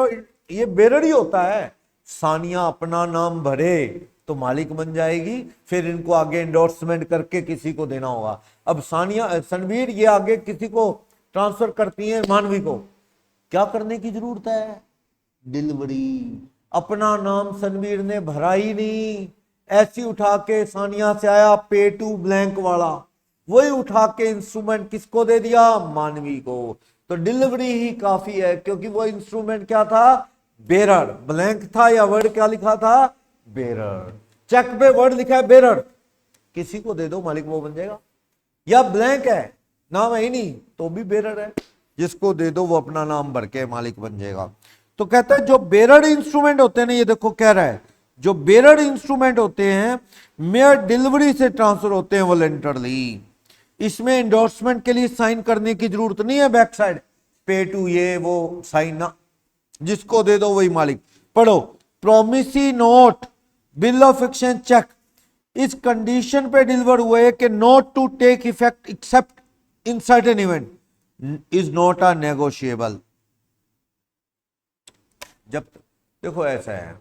ये बेरर ही होता है। सानिया अपना नाम भरे तो मालिक बन जाएगी, फिर इनको आगे एंडोर्समेंट करके किसी को देना होगा। अब सानिया, सनवीर ये आगे किसी को ट्रांसफर करती है, मानवी को, क्या करने की जरूरत है? डिलीवरी। अपना नाम सनवीर ने भरा ही नहीं, ऐसी उठा के सानिया से आया पे टू ब्लैंक वाला, वही उठा के इंस्ट्रूमेंट किसको दे दिया? मानवी को। तो डिलीवरी ही काफी है, क्योंकि वो इंस्ट्रूमेंट क्या था? बेरर। ब्लैंक था या वर्ड क्या लिखा था? बेरर। चेक पे वर्ड लिखा है बेरर, किसी को दे दो मालिक वो बन जाएगा। या ब्लैंक है, नाम है ही नहीं, तो भी बेरर है। जिसको दे दो वो अपना नाम भर के मालिक बन जाएगा। तो कहता है जो बेरर इंस्ट्रूमेंट होते हैं ना, ये देखो कह रहा है जो बेरर इंस्ट्रूमेंट होते हैं मेयर डिलीवरी से ट्रांसफर होते हैं वॉलंटरली। इसमें एंडोर्समेंट के लिए साइन करने की जरूरत नहीं है, बैक साइड पे टू ये वो साइन ना, जिसको दे दो वही मालिक। पढ़ो, promissory note, bill of exchange, cheque इस कंडीशन पे डिलीवर हुए कि note to take effect except in certain event is not a negotiable. जब देखो ऐसा है,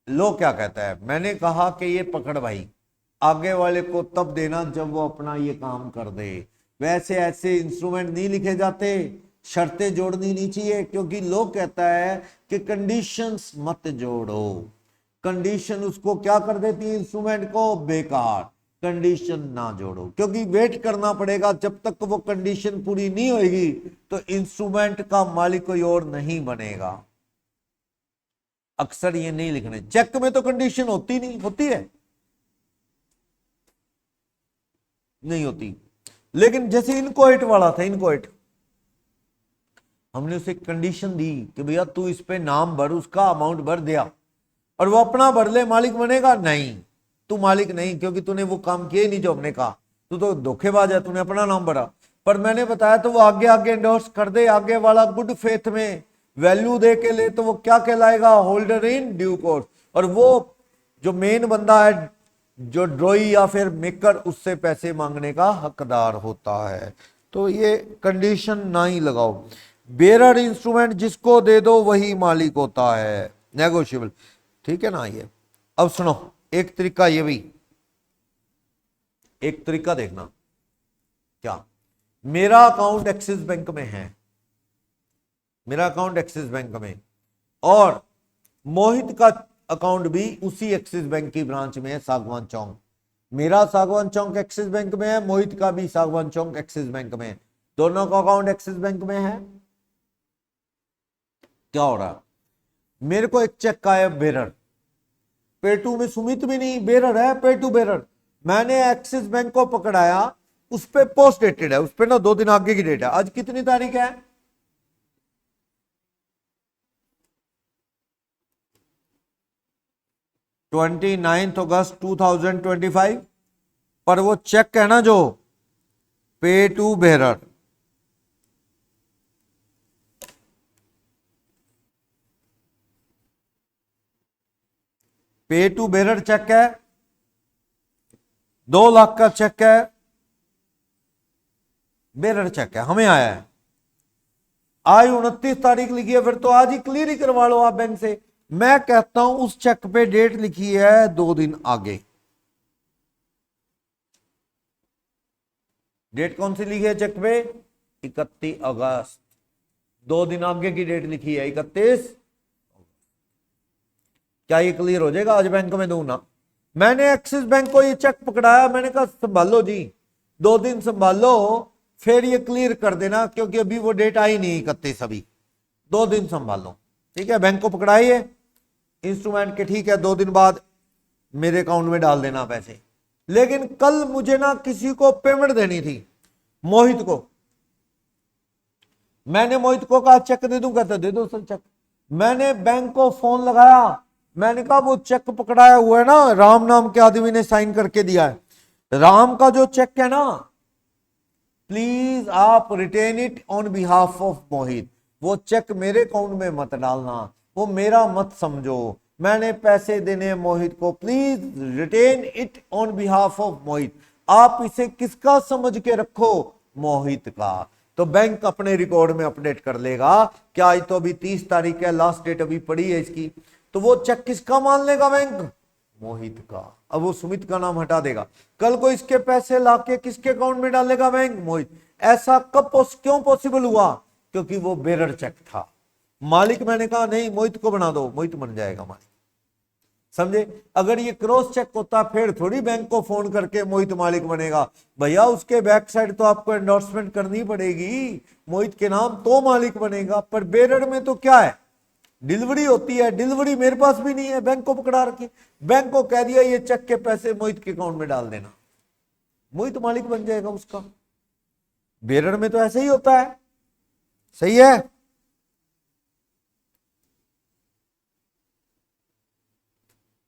लो क्या कहता है, मैंने कहा कि ये पकड़ भाई आगे वाले को तब देना जब वो अपना ये काम कर दे। वैसे ऐसे इंस्ट्रूमेंट नहीं लिखे जाते, शर्तें जोड़नी नहीं चाहिए, क्योंकि लोग कहता है कि कंडीशंस मत जोड़ो। कंडीशन उसको क्या कर देती है, इंस्ट्रूमेंट को बेकार। कंडीशन ना जोड़ो, क्योंकि वेट करना पड़ेगा जब तक वो कंडीशन पूरी नहीं होगी तो इंस्ट्रूमेंट का मालिक कोई और नहीं बनेगा। अक्सर ये नहीं लिखने, चेक में तो कंडीशन होती नहीं, होती है नहीं होती। लेकिन जैसे इनकोइट वाला था, इनकोइट हमने उसे कंडीशन दी कि भैया तू इस पे नाम भर, उसका अमाउंट भर दिया, और वो अपना भर ले, मालिक बनेगा नहीं, तू मालिक नहीं, क्योंकि तूने वो काम किए नहीं जो हमने कहा, तू तो धोखेबाज है, तूने अपना नाम भरा। पर मैंने बताया तो वो आगे आगे एंडोर्स कर दे, आगे वाला गुड फेथ में वैल्यू दे के ले, तो वो क्या कहलाएगा, होल्डर इन ड्यू कोर्स। और वो जो मेन बंदा है, जो ड्रॉई या फिर मेकर, उससे पैसे मांगने का हकदार होता है। तो ये कंडीशन ना ही लगाओ। बेरर इंस्ट्रूमेंट जिसको दे दो वही मालिक होता है, नेगोशिएबल, ठीक है ना। ये अब सुनो, एक तरीका, ये भी एक तरीका देखना। क्या, मेरा अकाउंट एक्सिस बैंक में है, मेरा अकाउंट एक्सिस बैंक में, और मोहित का अकाउंट भी उसी एक्सिस बैंक की ब्रांच में है, सागवान चौक। मेरा सागवान चौक एक्सिस बैंक में है, मोहित का भी सागवान चौक एक्सिस बैंक में है, दोनों का अकाउंट एक्सिस बैंक में है। क्या हो रहा, मेरे को एक चेक का है बेरर, पेटू में सुमित भी नहीं, बेरर है, पेटू बेरर। मैंने एक्सिस बैंक को पकड़ाया, उस पे पोस्ट डेटेड है, उस पे ना 2 दिन आगे की डेट है। आज कितनी तारीख है, 29 अगस्त 2025। पर वो चेक है ना जो पे टू बेरर, पे टू बेरर चेक है, 2 लाख का चेक है, बेरर चेक है, हमें आया है। आज 29 तारीख लिखी है, फिर तो आज ही क्लियर ही करवा लो आप बैंक से। मैं कहता हूं उस चेक पे डेट लिखी है 2 दिन आगे। डेट कौन सी लिखी है चेक पे, 31 अगस्त, 2 दिन आगे की डेट लिखी है 31। क्या ये क्लियर हो जाएगा, आज बैंक में दूं ना। मैंने एक्सिस बैंक को ये चेक पकड़ाया, मैंने कहा संभालो जी, 2 दिन संभालो, फिर ये क्लियर कर देना, क्योंकि अभी वो डेट आई नहीं 31, अभी 2 दिन संभालो, ठीक है। बैंक को पकड़ाइए इंस्ट्रूमेंट के, ठीक है, 2 दिन बाद मेरे अकाउंट में डाल देना पैसे। लेकिन कल मुझे ना किसी को पेमेंट देनी थी, मोहित को। मैंने मोहित को कहा चेक दे दूं, कहते दे दो सर चेक। मैंने बैंक को फोन लगाया, मैंने कहा वो चेक पकड़ाया हुआ है ना, राम नाम के आदमी ने साइन करके दिया है, राम का जो चेक है ना, प्लीज आप retain it on behalf of Mohit. वो चेक मेरे अकाउंट में मत डालना, वो मेरा मत समझो, मैंने पैसे देने मोहित को, please retain it on behalf of Mohit. आप इसे किसका समझ के रखो, मोहित का। तो बैंक अपने रिकॉर्ड में अपडेट कर लेगा कि आज तो अभी 30 तारीख है, लास्ट डेट अभी पड़ी है इसकी, तो वो चेक किसका मान लेगा बैंक, मोहित का। अब वो सुमित का नाम हटा देगा, कल को इसके पैसे लाके किसके अकाउंट में डालेगा बैंक, मोहित। ऐसा कब क्यों पॉसिबल हुआ, क्योंकि वो बेरर चेक था। मालिक मैंने कहा नहीं मोहित को बना दो, मोहित बन जाएगा मालिक, समझे। अगर ये क्रॉस चेक होता फिर थोड़ी बैंक को फोन करके मोहित मालिक बनेगा, भैया उसके बैक साइड तो आपको एंडोर्समेंट करनी पड़ेगी मोहित के नाम, तो मालिक बनेगा। पर बेरर में तो क्या है, डिलीवरी होती है, डिलीवरी मेरे पास भी नहीं है, बैंक को पकड़ा रखी, बैंक को कह दिया ये चेक के पैसे मोहित के अकाउंट में डाल देना, मोहित मालिक बन जाएगा उसका। बेरर में तो ऐसे ही होता है, सही है।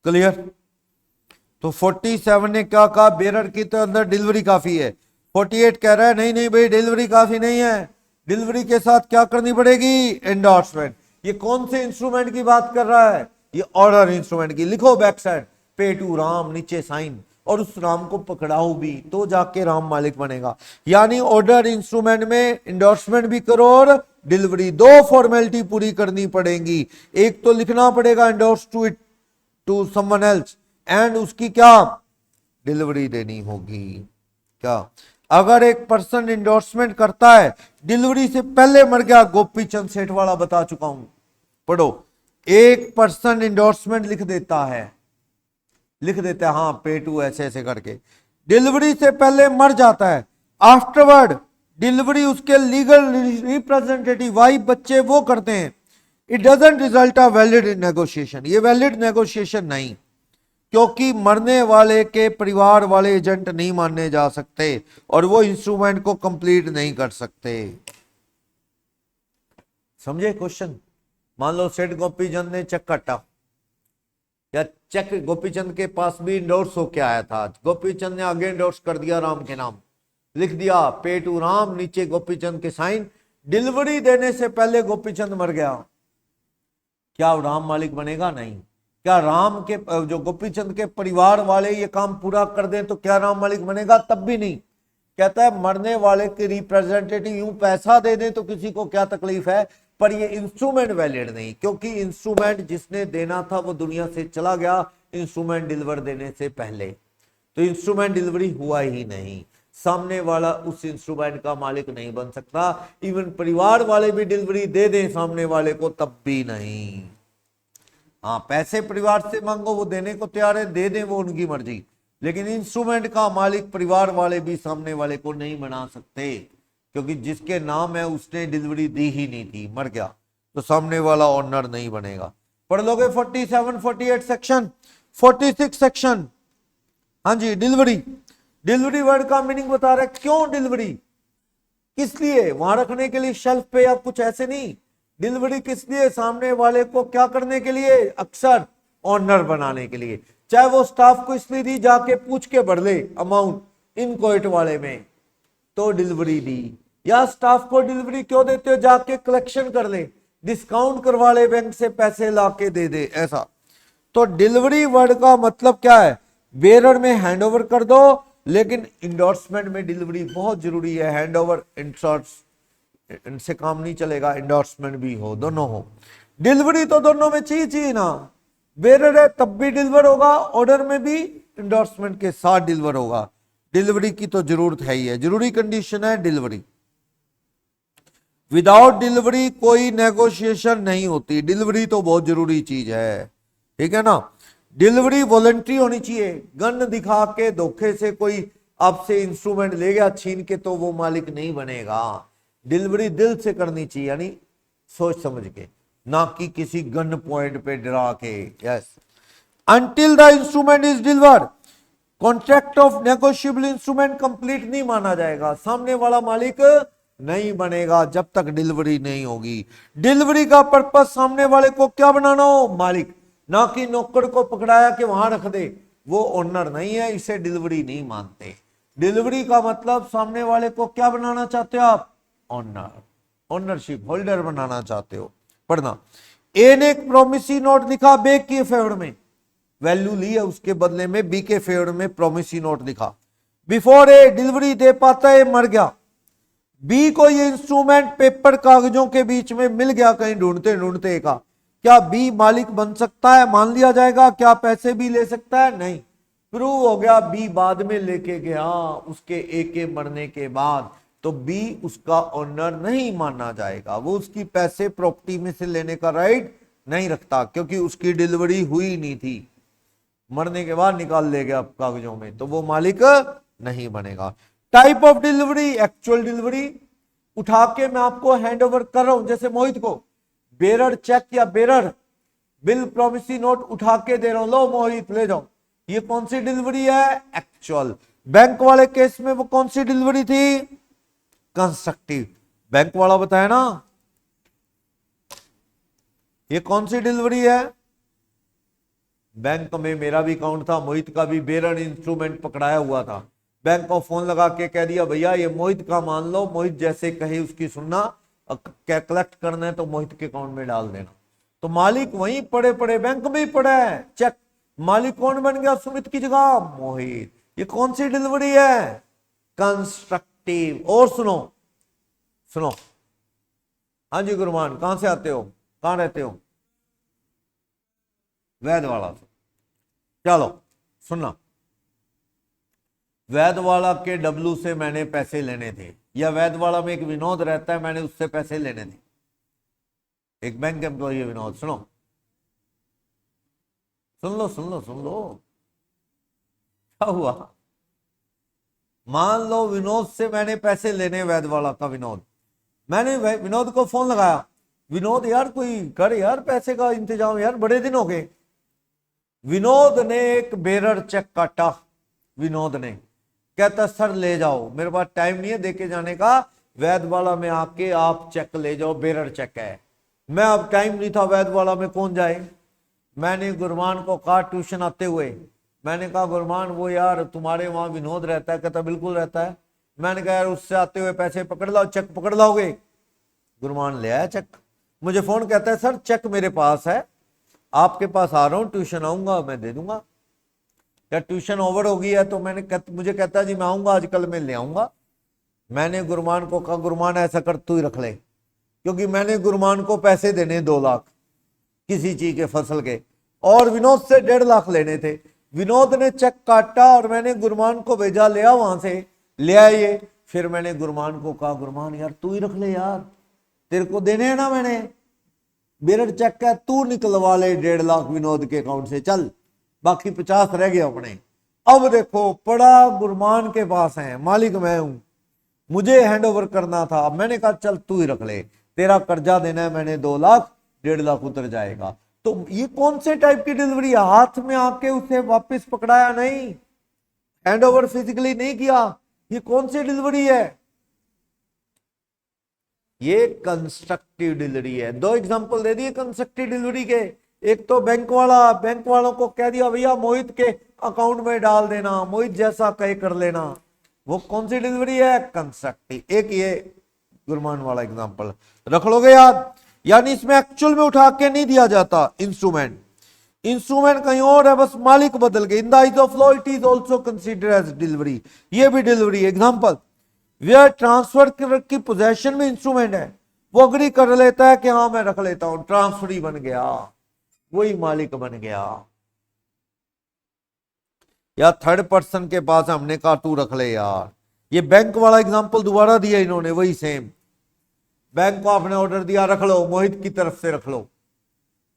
क्लियर। तो 47 ने क्या कहा, बेरर की तो अंदर डिलीवरी काफी है। 48 कह रहा है नहीं नहीं भाई डिलीवरी काफी नहीं है, डिलीवरी के साथ क्या करनी पड़ेगी, एंडोर्समेंट। ये कौन से इंस्ट्रूमेंट की बात कर रहा है, ये ऑर्डर इंस्ट्रूमेंट की। लिखो बैक साइड पे टू राम, नीचे साइन, और उस राम को पकड़ाओ भी तो जाके राम मालिक बनेगा। यानी ऑर्डर इंस्ट्रूमेंट में इंडोर्समेंट भी करो और डिलीवरी, दो फॉर्मेलिटी पूरी करनी पड़ेगी। एक तो लिखना पड़ेगा endorse to it to someone else, and उसकी क्या डिलीवरी देनी होगी। क्या अगर एक पर्सन इंडोर्समेंट करता है, डिलीवरी से पहले मर गया, गोपी चंद सेठ वाला बता चुका हूं, पढ़ो। एक पर्सन इंडोर्समेंट लिख देता है, हाँ पे टू ऐसे ऐसे करके, डिलीवरी से पहले मर जाता है, आफ्टरवर्ड डिलीवरी उसके लीगल रिप्रेजेंटेटिव वाइफ बच्चे वो करते हैं। It doesn't result a valid negotiation, ये वैलिड नेगोशिएशन नहीं, क्योंकि मरने वाले के परिवार वाले एजेंट नहीं माने जा सकते और वो इंस्ट्रूमेंट को कंप्लीट नहीं कर सकते। समझे क्वेश्चन। मान लो सेठ गोपीचंद ने चेक काटा, या चेक गोपीचंद के पास भी इंडोर्स होके आया था, गोपीचंद ने आगे इंडोर्स कर दिया राम के नाम, लिख दिया पे टू राम, नीचे गोपीचंद के साइन। डिलीवरी देने से पहले गोपीचंद मर गया, क्या राम मालिक बनेगा, नहीं। क्या राम के जो गोपीचंद के परिवार वाले ये काम पूरा कर दें तो क्या राम मालिक बनेगा, तब भी नहीं। कहता है मरने वाले के रिप्रेजेंटेटिव यूं पैसा दे दें तो किसी को क्या तकलीफ है, पर ये इंस्ट्रूमेंट वैलिड नहीं, क्योंकि इंस्ट्रूमेंट जिसने देना था वो दुनिया से चला गया इंस्ट्रूमेंट डिलीवर देने से पहले, तो इंस्ट्रूमेंट डिलीवरी हुआ ही नहीं। सामने वाला उस इंस्ट्रूमेंट का मालिक नहीं बन सकता, इवन परिवार वाले भी डिलीवरी दे दें सामने वाले को तब भी नहीं। हाँ पैसे परिवार से मांगो वो देने को तैयार है, दे दें वो उनकी मर्जी, लेकिन इंस्ट्रूमेंट का मालिक परिवार वाले भी सामने वाले को नहीं बना सकते, क्योंकि जिसके नाम है उसने डिलीवरी दी ही नहीं थी, मर गया, तो सामने वाला ऑनर नहीं बनेगा। पढ़ लोगे 47 48 सेक्शन 46 सेक्शन। हाँ जी डिलीवरी, डिलीवरी वर्ड का मीनिंग बता रहे, क्यों डिलीवरी, किस लिए, वहां रखने के लिए शेल्फ पे या कुछ ऐसे नहीं, डिलीवरी किस लिए, सामने वाले को क्या करने के लिए, अक्सर ऑनर बनाने के लिए। चाहे वो स्टाफ को इसलिए दी जाके पूछ के भर ले अमाउंट इन कोर्ट वाले में तो डिलीवरी दी, या स्टाफ को डिलीवरी क्यों देते हो, जाके कलेक्शन कर ले, डिस्काउंट करवा ले बैंक से, पैसे लाके दे दे, ऐसा। तो डिलीवरी वर्ड का मतलब क्या है, बेरर में हैंडओवर कर दो, लेकिन इंडोर्समेंट में डिलीवरी बहुत जरूरी है। हैंडओवर इनसे काम नहीं चलेगा, इंडोर्समेंट भी हो, दोनों हो। डिलीवरी तो दोनों में चाहिए ना, बेरर है तब भी डिलीवर होगा, ऑर्डर में भी इंडोर्समेंट के साथ डिलीवर होगा। डिलीवरी की तो जरूरत है ही है, जरूरी कंडीशन है डिलीवरी। विदाउट डिलीवरी कोई नेगोशिएशन नहीं होती, डिलीवरी तो बहुत जरूरी चीज है, ठीक है ना। डिलीवरी वॉलंटरी होनी चाहिए, गन दिखा के धोखे से कोई आपसे इंस्ट्रूमेंट ले गया छीन के तो वो मालिक नहीं बनेगा। डिलीवरी दिल से करनी चाहिए, यानी सोच समझ के, ना कि किसी गन पॉइंट पे डरा के। Yes, until the instrument is delivered contract of negotiable instrument complete नहीं माना जाएगा, सामने वाला मालिक नहीं बनेगा जब तक डिलीवरी नहीं होगी। डिलीवरी का पर्पस सामने वाले को क्या बनाना हो, मालिक, ना कि नौकर को पकड़ाया कि वहां रख दे, वो ओनर नहीं है, इसे डिलीवरी नहीं मानते। डिलीवरी का मतलब सामने वाले को क्या बनाना चाहते हो आप, ऑनर, ओनरशिप होल्डर बनाना चाहते हो। पढ़ना, ए ने एक प्रोमिसी नोट लिखा बे के फेवर में, वैल्यू ली है उसके बदले में, बी के फेवर में प्रोमिसी नोट लिखा। बिफोर ए डिलीवरी दे पाता है, मर गया। बी को ये इंस्ट्रूमेंट पेपर कागजों के बीच में मिल गया कहीं ढूंढते ढूंढते का, क्या बी मालिक बन सकता है, मान लिया जाएगा, क्या पैसे भी ले सकता है, नहीं। प्रूव हो गया बी बाद में लेके गया उसके ए के मरने के बाद, तो बी उसका ओनर नहीं माना जाएगा, वो उसकी पैसे प्रॉपर्टी में से लेने का राइट नहीं रखता, क्योंकि उसकी डिलीवरी हुई नहीं थी, मरने के बाद निकाल ले गया कागजों में, तो वो मालिक नहीं बनेगा। Type of delivery, actual delivery, उठा के मैं आपको हैंड ओवर कर रहा हूं, जैसे मोहित को बेरर चेक या बेरर बिल प्रोमिसी नोट उठा के दे रहा हूं, लो मोहित ले जाओ, ये कौन सी डिलीवरी है, एक्चुअल। बैंक वाले केस में वो कौन सी डिलीवरी थी, कंस्ट्रक्टिव, बैंक वाला बताया ना ये कौन सी डिलीवरी है? बैंक में मेरा भी अकाउंट था, मोहित का भी बेरर इंस्ट्रूमेंट पकड़ाया हुआ था। बैंक को फोन लगा के कह दिया भैया ये मोहित का मान लो, मोहित जैसे कहे उसकी सुनना, क्या कलेक्ट करना है तो मोहित के अकाउंट में डाल देना। तो मालिक वहीं पड़े पड़े बैंक में ही पड़ा है, चेक मालिक कौन बन गया? सुमित की जगह मोहित। ये कौन सी डिलीवरी है? कंस्ट्रक्टिव। और सुनो सुनो, हाँ जी गुरुमान, कहां से आते हो, कहां रहते हो? वैदवाड़ा से। चलो सुनना, वैदवाड़ा के डब्लू से मैंने पैसे लेने थे, या वैदवाड़ा में एक विनोद रहता है, मैंने उससे पैसे लेने थे, एक बैंक एम्प्लॉय है विनोद। सुनो, सुन लो सुन लो सुन लो, क्या हुआ? मान लो विनोद से मैंने पैसे लेने, वैदवाड़ा का विनोद, मैंने विनोद को फोन लगाया, विनोद यार कोई कर यार पैसे का इंतजाम यार, बड़े दिन हो गए। विनोद ने एक बेरर चेक काटा, विनोद ने कहता सर ले जाओ, मेरे पास टाइम नहीं है देके जाने का, वैदवाड़ा में आके आप चेक ले जाओ, बेरर चेक है। मैं अब टाइम नहीं था, वैदवाड़ा में कौन जाए। मैंने गुरमान को कहा ट्यूशन आते हुए, मैंने कहा गुरमान वो यार तुम्हारे वहां विनोद रहता है? कहता बिल्कुल रहता है। मैंने कहा यार उससे आते हुए पैसे पकड़ लाओ, चेक पकड़ लाओगे? गुरमान ले आया चेक, मुझे फोन कहता है सर चेक मेरे पास है, आपके पास आ रहा हूं, ट्यूशन आऊंगा मैं दे दूंगा। क्या ट्यूशन ओवर हो गई है? तो मुझे कहता जी मैं आऊंगा आज, कल मैं ले आऊंगा। मैंने गुरमान को कहा गुरमान ऐसा कर तू ही रख ले, क्योंकि मैंने गुरमान को पैसे देने 2 लाख किसी चीज के फसल के, और विनोद से 1.5 लाख लेने थे। विनोद ने चेक काटा और मैंने गुरमान को भेजा, ले आ वहां से, ले आइए। फिर मैंने गुरमान को कहा गुरमान यार तू ही रख ले यार, तेरे को देने हैं ना, मैंने बेरर चेक है, तू निकलवा ले 1.5 लाख विनोद के अकाउंट से, चल बाकी 50 रह गए अपने। अब देखो पड़ा गुरमान के पास है, मालिक मैं हूं, मुझे हैंड ओवर करना था। मैंने कहा चल तू ही रख ले, तेरा कर्जा देना है मैंने 2 लाख, 1.5 लाख उतर जाएगा। तो ये कौन से टाइप की डिलीवरी है? हाथ में आके उसे वापस पकड़ाया नहीं, हैंड ओवर फिजिकली नहीं किया, ये कौन सी डिलीवरी है? ये कंस्ट्रक्टिव डिलीवरी है। 2 एग्जांपल दे दिए कंस्ट्रक्टिव डिलीवरी के। एक तो बैंक वालों को कह दिया भैया मोहित के अकाउंट में डाल देना, मोहित जैसा कहे कर लेना, वो कौन सी डिलीवरी है? कंस्ट्रक्टिव। एक ये गुरमान वाला एग्जांपल रख लोगे याद। यानी इसमें एक्चुअल में उठा के नहीं दिया जाता इंस्ट्रूमेंट, इंस्ट्रूमेंट कहीं और है, बस मालिक बदल गए। In the eyes of law it is also considered as delivery, ये भी डिलीवरी। एग्जांपल वेयर ट्रांसफर की पोजेशन में इंस्ट्रूमेंट है, वो अग्री कर लेता है कि हाँ मैं रख लेता हूं, ट्रांसफर ही बन गया, वही मालिक बन गया। या थर्ड पर्सन के पास हमने कहा तू रख ले यार। ये बैंक वाला एग्जांपल दोबारा दिया इन्होंने, वही सेम। बैंक को आपने ऑर्डर दिया रख लो, मोहित की तरफ से रख लो,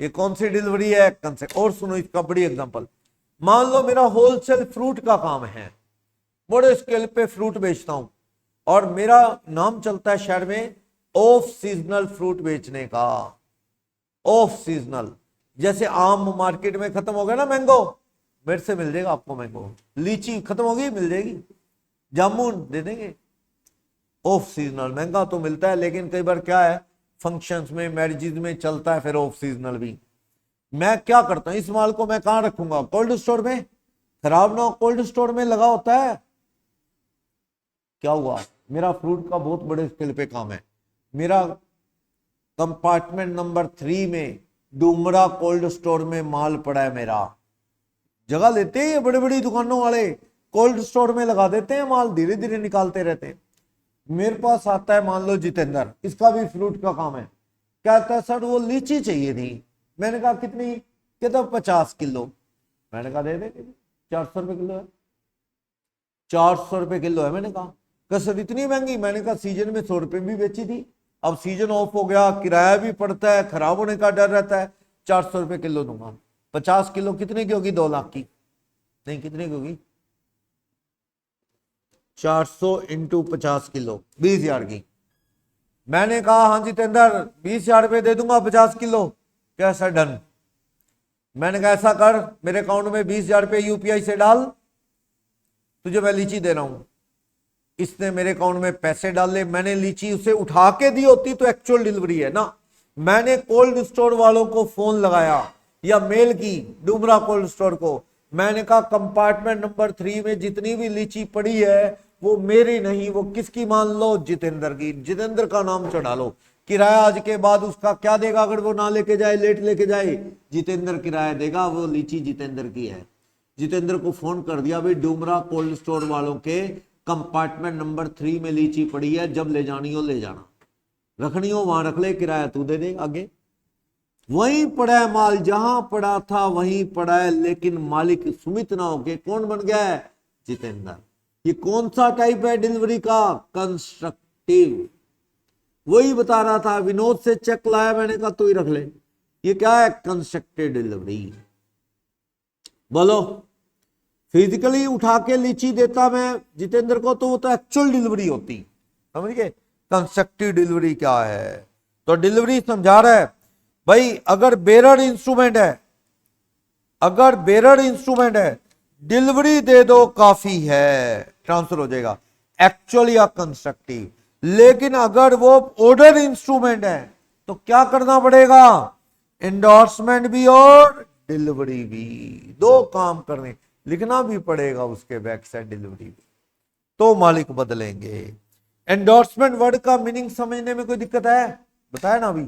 ये कौन सी डिलीवरी है? कंसेप्ट। और सुनो इसका बड़ी एग्जांपल, मान लो मेरा होलसेल फ्रूट का काम है, बड़े स्केल पे फ्रूट बेचता हूं, और मेरा नाम चलता है शहर में ऑफ सीजनल फ्रूट बेचने का। ऑफ सीजनल, जैसे आम मार्केट में खत्म हो गया ना मैंगो, मेरे से मिल जाएगा आपको मैंगो। लीची खत्म होगी, मिल जाएगी, जामुन दे देंगे। ऑफ सीजनल महंगा तो मिलता है, लेकिन कई बार क्या है फंक्शंस में, मैरिजेज में चलता है फिर ऑफ सीजनल भी। मैं क्या करता हूं, इस माल को मैं कहां रखूंगा? कोल्ड स्टोर में, खराब ना हो, कोल्ड स्टोर में लगा होता है। क्या हुआ, मेरा फ्रूट का बहुत बड़े स्केल पे काम है, मेरा कंपार्टमेंट नंबर 3 में डूमरा कोल्ड स्टोर में माल पड़ा है, मेरा जगह लेते हैं बड़े बड़ी दुकानों वाले, कोल्ड स्टोर में लगा देते हैं माल, धीरे धीरे निकालते रहते हैं। मेरे पास आता है मान लो जितेंद्र, इसका भी फ्रूट का काम है, कहता है सर वो लीची चाहिए थी। मैंने कहा कितनी? कहता 50 किलो। मैंने कहा दे दे, 400 रुपए किलो है। 400 रुपए किलो है। मैंने कहा सर इतनी महंगी? मैंने कहा सीजन में 100 रुपए भी बेची थी, अब सीजन ऑफ हो गया, किराया भी पड़ता है, खराब होने का डर रहता है, 400 रुपए किलो दूंगा। 50 किलो कितने की होगी? 2 लाख की? नहीं, कितने की होगी? 400 इंटू 50 किलो, 20,000 की। मैंने कहा हाँ जितेंद्र 20,000 रुपये दे दूंगा 50 किलो। कैसा? डन। मैंने कहा ऐसा कर, मेरे अकाउंट में 20,000 रुपये यूपीआई से डाल, तुझे मैं लीची दे रहा हूं। इसने मेरे अकाउंट में पैसे डाले, मैंने लीची उसे उठा के दी होती तो एक्चुअल डिलीवरी है ना, मैंने कोल्ड स्टोर वालों को फोन लगाया या मेल की, डुमरा कोल्ड स्टोर को, मैंने कहा कंपार्टमेंट नंबर 3 में जितनी भी लीची पड़ी है वो मेरी नहीं, वो किसकी मान लो, जितेंद्र की, जितेंद्र का नाम चढ़ा लो। किराया आज के बाद उसका क्या देगा अगर वो ना लेके जाए, लेट लेके जाए, जितेंद्र किराया देगा, वो लीची जितेंद्र की है। जितेंद्र को फोन कर दिया भाई डुमरा कोल्ड स्टोर वालों के कंपार्टमेंट नंबर 3 में लीची पड़ी है, जब ले जानी हो ले जाना, रखनी हो वहां रख ले, किराया तू दे दे आगे। वहीं पड़ा है माल, जहां पड़ा था वहीं पड़ा है, लेकिन मालिक सुमित ना होके कौन बन गया है, जितेंद्र। ये कौन सा टाइप है डिलीवरी का, कंस्ट्रक्टिव। वही बता रहा था, विनोद से चेक लाया, मैंने कहा तू ही रख ले। ये क्या है, कंस्ट्रक्टिव डिलीवरी। बोलो, फिजिकली उठा के लीची देता मैं जितेंद्र को तो वो तो एक्चुअल डिलीवरी होती, समझ गए। कंस्ट्रक्टिव डिलीवरी क्या है, तो डिलीवरी समझा रहा है भाई, अगर बेरर इंस्ट्रूमेंट है, अगर बेरर इंस्ट्रूमेंट है, डिलीवरी दे दो काफी है, ट्रांसफर हो जाएगा, एक्चुअल या कंस्ट्रक्टिव। लेकिन अगर वो ऑर्डर इंस्ट्रूमेंट है तो क्या करना पड़ेगा, एंडोर्समेंट भी और डिलीवरी भी, दो काम करने, लिखना भी पड़ेगा उसके बैक साइड डिलीवरी भी, तो मालिक बदलेंगे। एंडोर्समेंट वर्ड का मीनिंग समझने में कोई दिक्कत है, बताया ना अभी,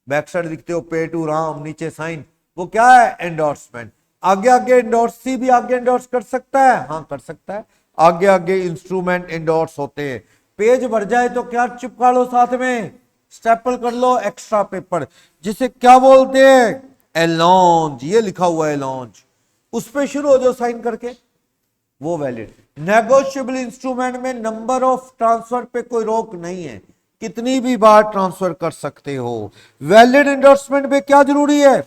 बैक साइड लिखते हो पे टू राम, नीचे साइन, वो क्या है, एंडोर्समेंट। आगे आगे एंडोर्सी भी आगे एंडोर्स कर सकता है, हाँ कर सकता है, आगे आगे इंस्ट्रूमेंट एंडोर्स होते हैं। पेज भर जाए तो क्या चिपका लो साथ में, स्टेपल कर लो एक्स्ट्रा पेपर, जिसे क्या बोलते हैं, एलॉन्ज, ये लिखा हुआ है एलॉन्ज, उस पे शुरू हो जाओ साइन करके, वो वैलिड। नेगोशिएबल इंस्ट्रूमेंट में नंबर ऑफ ट्रांसफर पे कोई रोक नहीं है, कितनी भी बार ट्रांसफर कर सकते हो। वैलिड एंडोर्समेंट पे क्या जरूरी है,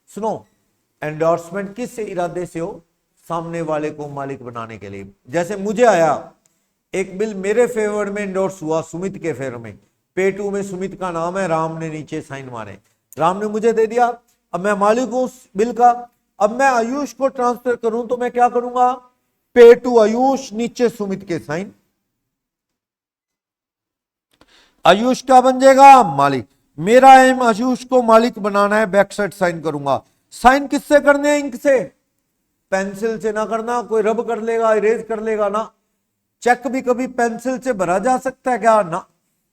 सुनो, एंडोर्समेंट किस इरादे से हो, सामने वाले को मालिक बनाने के लिए। जैसे मुझे आया एक बिल, मेरे फेवर में एंडोर्स हुआ, सुमित के फेवर में, पे टू में सुमित का नाम है, राम ने नीचे साइन मारे, राम ने मुझे दे दिया, अब मैं मालिक हूं उस बिल का। अब मैं आयुष को ट्रांसफर करूं तो मैं क्या करूंगा, पे टू आयुष, नीचे सुमित के साइन, आयुष क्या बन जाएगा, मालिक। मेरा एम आयुष को मालिक बनाना है, बैक साइड साइन करूंगा। साइन किससे करने हैं, इंक से, पेंसिल से ना करना, कोई रब कर लेगा, इरेज कर लेगा ना। चेक भी कभी पेंसिल से भरा जा सकता है क्या, ना।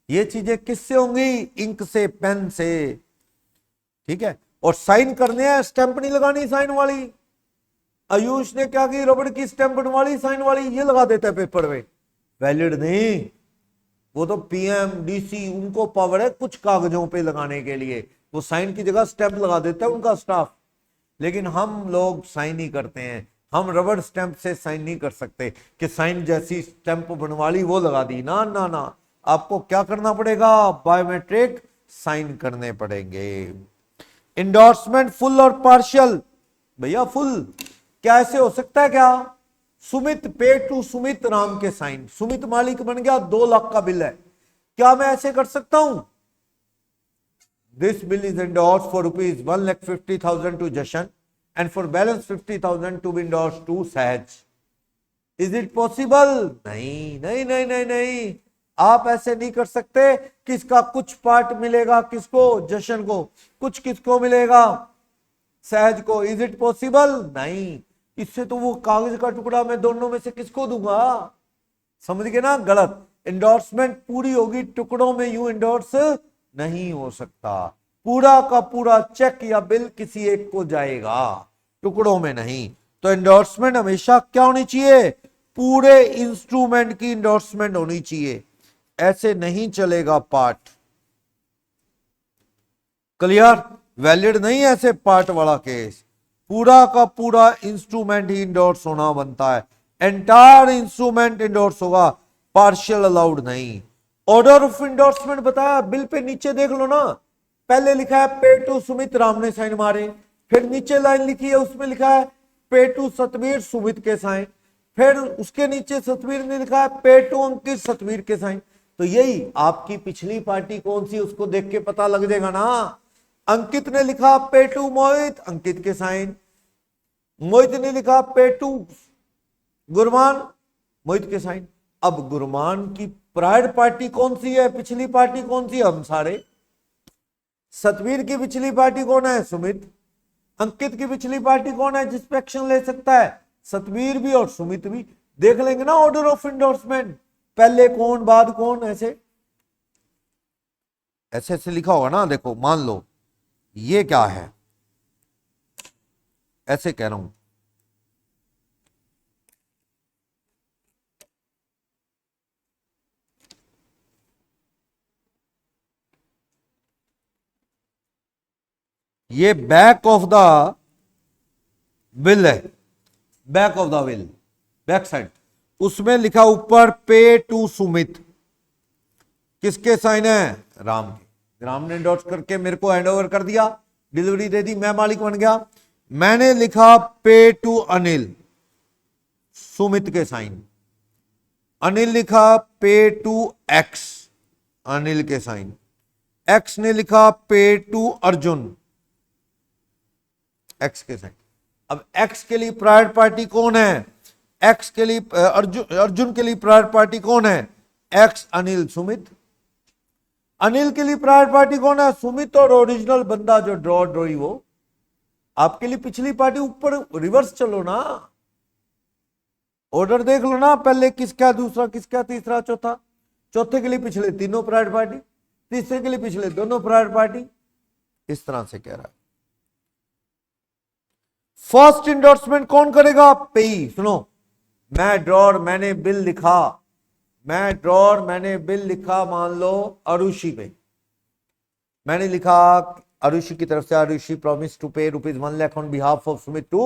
ये चीजें किससे होंगी, इंक से, पेन से, ठीक है। और साइन करने हैं, स्टैंप नहीं लगानी साइन वाली। आयुष ने क्या की, रबड़ की स्टैंप वाली साइन वाली, ये लगा देता है पेपर में, वैलिड नहीं। वो तो पीएम डीसी, उनको पावर है कुछ कागजों पे लगाने के लिए, वो साइन की जगह स्टैंप लगा देता है उनका स्टाफ। लेकिन हम लोग साइन ही करते हैं, हम रबड़ स्टैंप से साइन नहीं कर सकते कि साइन जैसी स्टैंप बनवा ली वो लगा दी, ना ना ना, आपको क्या करना पड़ेगा, बायोमेट्रिक साइन करने पड़ेंगे। इंडोर्समेंट फुल और पार्शियल, भैया फुल क्या ऐसे हो सकता है क्या, सुमित पे टू सुमित राम के साइन, सुमित मालिक बन गया, 2 लाख का बिल है, क्या मैं ऐसे कर सकता हूं, this bill is endorsed for ₹1,50,000 to Jashan and for balance 50,000 to be endorsed to सहज। Is it possible? नहीं नहीं नहीं नहीं नहीं, आप ऐसे नहीं कर सकते। किसका कुछ पार्ट मिलेगा, किसको, जशन को, कुछ किसको मिलेगा, सहज को। Is it possible? नहीं, इससे तो वो कागज का टुकड़ा मैं दोनों में से किसको दूंगा, समझ गए ना, गलत। एंडोर्समेंट पूरी होगी, टुकड़ों में यूं एंडोर्स नहीं हो सकता, पूरा का पूरा चेक या बिल किसी एक को जाएगा, टुकड़ों में नहीं। तो एंडोर्समेंट हमेशा क्या होनी चाहिए, पूरे इंस्ट्रूमेंट की एंडोर्समेंट होनी चाहिए, ऐसे नहीं चलेगा पार्ट, क्लियर। वैलिड नहीं ऐसे पार्ट वाला केस, पूरा का पूरा इंस्ट्रूमेंट ही इंडोर्स होना बनता है, एंटायर इंस्ट्रूमेंट इंडोर्स होगा, पार्शियल अलाउड नहीं। ऑर्डर ऑफ इंडोर्समेंट बताया, बिल पे नीचे देख लो ना, पहले लिखा है पे टू सुमित राम ने साइन मारे, फिर नीचे लाइन लिखी है उसमें लिखा है पे टू सतवीर सुमित के साइन, फिर उसके नीचे सतवीर ने लिखा है पे टू अंकित सतवीर के साइन। तो यही आपकी पिछली पार्टी कौन सी उसको देख के पता लग जाएगा ना। अंकित ने लिखा पे टू मोहित, अंकित के साइन, मोहित ने लिखा पे टू गुरमान, मोहित के साइन। अब गुरमान की प्रायर पार्टी कौन सी है, पिछली पार्टी कौन सी है, हम सारे, सतवीर की पिछली पार्टी कौन है? सुमित। अंकित की पिछली पार्टी कौन है जिस पे एक्शन ले सकता है? सतवीर भी और सुमित भी। देख लेंगे ना ऑर्डर ऑफ इंडोर्समेंट, पहले कौन बाद कौन, ऐसे ऐसे ऐसे लिखा होगा ना। देखो मान लो ये क्या है, ऐसे कह रहा हूं, ये बैक ऑफ द विल है, back of the will, back side. उसमें लिखा ऊपर पे टू सुमित, किसके साइन है? राम के। राम ने एंडोर्स करके मेरे को हैंडओवर कर दिया, डिलीवरी दे दी, मैं मालिक बन गया। मैंने लिखा पे टू अनिल, सुमित के साइन। अनिल लिखा पे टू एक्स, अनिल के साइन। एक्स ने लिखा पे टू अर्जुन, एक्स के साइन। अब एक्स के लिए प्रायर पार्टी कौन है? एक्स के लिए अर्जुन के लिए प्रायर पार्टी कौन है? एक्स, अनिल, सुमित। अनिल के लिए प्रायर पार्टी कौन है? सुमित और ओरिजिनल बंदा जो ड्रॉ ड्रॉई वो। आपके लिए पिछली पार्टी ऊपर रिवर्स चलो ना, ऑर्डर देख लो ना, पहले किसका, दूसरा किसका, तीसरा, चौथा। चौथे के लिए पिछले तीनों प्रायर पार्टी, तीसरे के लिए पिछले दोनों प्रायर पार्टी, इस तरह से कह रहा है। फर्स्ट इंडोर्समेंट कौन करेगा? पेई। सुनो, मैं ड्रॉर, मैंने बिल लिखा, मैं ड्रॉर, मैंने बिल लिखा, मान लो अरुषि पे मैंने लिखा, अरुषि की तरफ से, Arushi promise to pay ₹1 lakh on behalf of Sumit to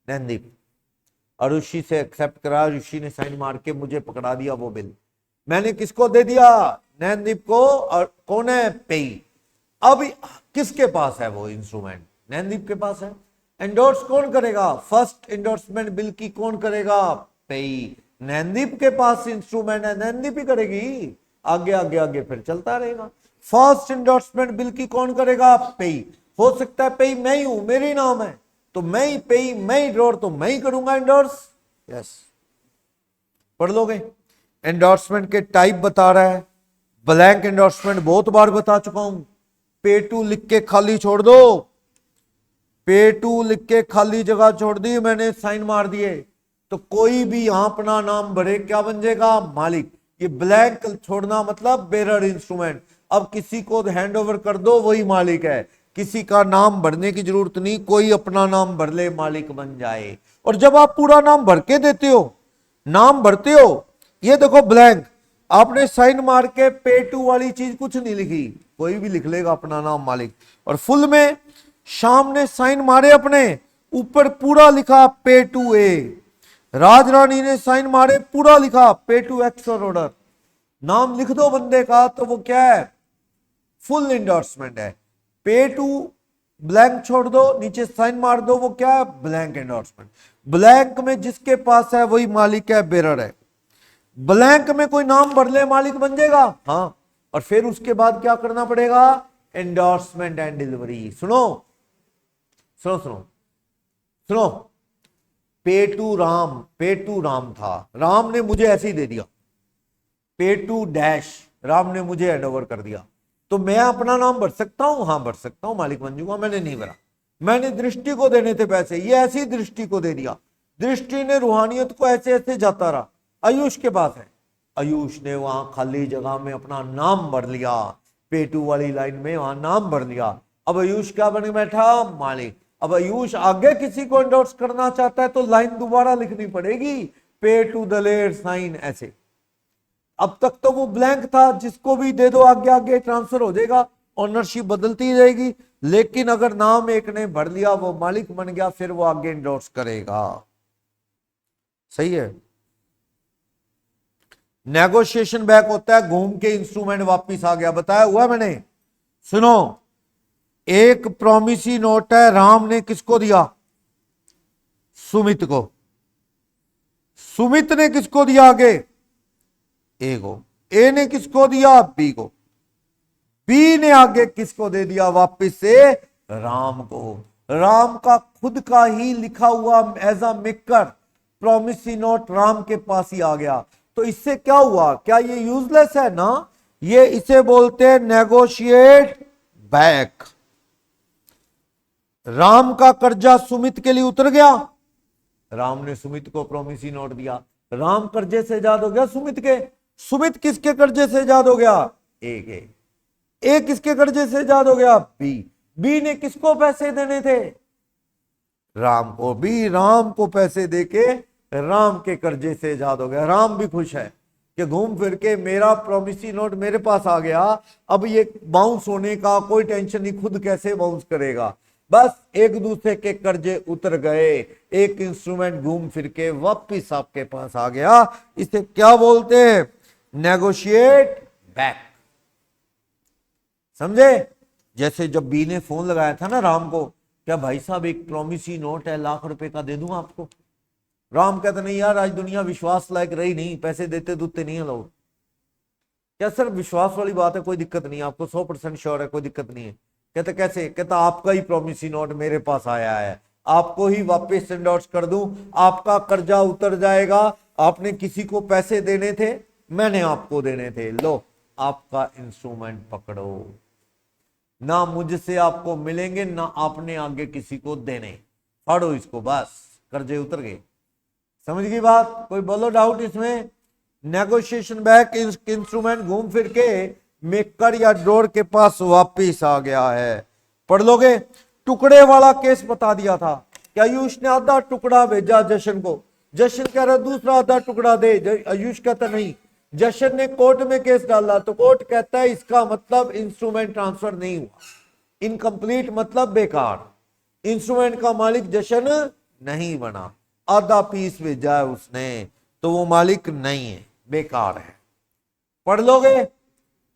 Naindeep. Arushi से एक्सेप्ट करा, अरुषि ने साइन मार के मुझे पकड़ा दिया वो बिल, मैंने किसको दे दिया? नैनदीप को। और कौन है? पेई। अब किसके पास है वो इंस्ट्रूमेंट? नैनदीप के पास है। एंडोर्स कौन करेगा? फर्स्ट एंडोर्समेंट बिल की कौन करेगा? पेई। नैनदीप के पास इंस्ट्रूमेंट है, नैनदीप ही करेगी, आगे आगे आगे फिर चलता रहेगा। फर्स्ट एंडोर्समेंट बिल की कौन करेगा? पेई। हो सकता है पेई मैं ही हूं, मेरे नाम है, तो मैं ही पेई, मैं ही ड्रॉर, तो मैं ही करूंगा एंडोर्स। यस, पढ़ लोगे। एंडोर्समेंट के टाइप बता रहा है, ब्लैंक एंडोर्समेंट बहुत बार बता चुका हूं। पे टू लिख के खाली छोड़ दो, पे टू लिख के खाली जगह छोड़ दी, मैंने साइन मार दिए, तो कोई भी यहां अपना नाम भरे, क्या बन जाएगा? मालिक। ये ब्लैंक छोड़ना मतलब बेरर इंस्ट्रूमेंट। अब किसी को हैंड ओवर कर दो, वही मालिक है, किसी का नाम भरने की जरूरत नहीं, कोई अपना नाम भर ले, मालिक बन जाए। और जब आप पूरा नाम भर के देते हो, नाम भरते हो, ये देखो ब्लैंक, आपने साइन मार के पे टू वाली चीज कुछ नहीं लिखी, कोई भी लिख लेगा अपना नाम मालिक। और फुल में शाम ने साइन मारे अपने, ऊपर पूरा लिखा पे टू ए। राज रानी ने साइन मारे, पूरा लिखा पे टू एक्स और ऑर्डर। नाम लिख दो बंदे का तो वो क्या है? फुल इंडोर्समेंट है। पे टू ब्लैंक छोड़ दो, नीचे साइन मार दो, वो क्या है? Blank endorsement. ब्लैंक में जिसके पास है वही मालिक है, बेरर है। ब्लैंक में कोई नाम भर ले, मालिक बन जाएगा। हाँ, और फिर उसके बाद क्या करना पड़ेगा? Endorsement and delivery. सुनो सुनो सुनो सुनो, पे टू राम था, राम ने मुझे ऐसे ही दे दिया, पे टू डैश, राम ने मुझे हैंडओवर कर दिया, तो मैं अपना नाम भर सकता हूं? हाँ भर सकता हूं, मालिक बन जाऊंगा। मैंने नहीं भरा, मैंने दृष्टि को देने थे पैसे, ये ऐसी दृष्टि को दे दिया, दृष्टि ने रूहानियत को ऐसे ऐसे जाता रहा। आयुष के पास है, आयुष ने वहां खाली जगह में अपना नाम भर लिया, पे टू वाली लाइन में वहां नाम भर लिया। अब आयुष क्या बने बैठा? मालिक। अब आयुष आगे किसी को एंडोर्स करना चाहता है तो लाइन दोबारा लिखनी पड़ेगी, पे टू दलेर साइन, ऐसे। अब तक तो वो ब्लैंक था, जिसको भी दे दो आगे आगे ट्रांसफर हो जाएगा, ऑनरशिप बदलती रहेगी। लेकिन अगर नाम एक ने भर लिया, वो मालिक बन गया, फिर वो आगे एंडोर्स करेगा। सही है। नेगोशिएशन बैक होता है, घूम के इंस्ट्रूमेंट वापिस आ गया, बताया हुआ मैंने। सुनो, एक प्रॉमिसी नोट है, राम ने किसको दिया? सुमित को। सुमित ने किसको दिया आगे? ए को। ए ने किसको दिया? बी को। बी ने आगे किसको दे दिया वापिस से? राम को। राम का खुद का ही लिखा हुआ as a maker promisee note Ram के पास ही आ गया। तो इससे क्या हुआ? क्या ये यूजलेस है? ना, ये इसे बोलते हैं नेगोशिएट बैक। राम का कर्जा सुमित के लिए उतर गया। राम ने सुमित को प्रॉमिसरी नोट दिया। राम कर्जे से आजाद हो गया सुमित के। सुमित किसके कर्जे से आजाद हो गया? ए के। ए किसके कर्जे से आजाद हो गया? बी। बी ने किसको पैसे देने थे? राम को। बी राम को पैसे देके राम के कर्जे से आजाद हो गया। राम भी खुश है कि घूम फिर के मेरा प्रॉमिसरी नोट मेरे पास आ गया, अब ये बाउंस होने का कोई टेंशन नहीं, खुद कैसे बाउंस करेगा। बस एक दूसरे के कर्जे उतर गए, एक इंस्ट्रूमेंट घूम फिर के वापिस आपके पास आ गया। इसे क्या बोलते हैं? Negotiate back. समझे? जैसे जब बी ने फोन लगाया था ना राम को, क्या भाई साहब एक प्रॉमिसरी नोट है ₹1,00,000 का, दे दूं आपको? राम कहते नहीं यार, आज दुनिया विश्वास लायक रही नहीं, पैसे देते दूते नहीं है लोग। क्या सर विश्वास वाली बात है, कोई दिक्कत नहीं, आपको 100% श्योर है, कोई दिक्कत नहीं है। कहते कैसे? कहता आपका ही प्रॉमिसरी नोट मेरे पास आया है, आपको ही वापस एंडोर्स कर दूं, आपका कर्जा उतर जाएगा। आपने किसी को पैसे देने थे, मैंने आपको देने थे, लो आपका इंस्ट्रूमेंट पकड़ो। ना मुझसे आपको मिलेंगे, ना आपने आगे किसी को देने, फाड़ो इसको, बस कर्जे उतर गए। समझ गई बात? कोई बोलो डाउट इसमें? नेगोशिएशन बैक, इंस्ट्रूमेंट घूम फिर के मेकर या ड्रोर के पास वापिस आ गया है। पढ़ लोगे? टुकड़े वाला केस बता दिया था कि आयुष ने आधा टुकड़ा भेजा जशन को, जशन कह रहा दूसरा आधा टुकड़ा दे, आयुष कहता नहीं। जशन ने कोर्ट में केस डाला तो कोर्ट कहता है इसका मतलब इंस्ट्रूमेंट ट्रांसफर नहीं हुआ, इनकम्प्लीट मतलब बेकार, इंस्ट्रूमेंट का मालिक जशन नहीं बना, आधा पीस भेजा है उसने तो वो मालिक नहीं है, बेकार है। पढ़ लोगे?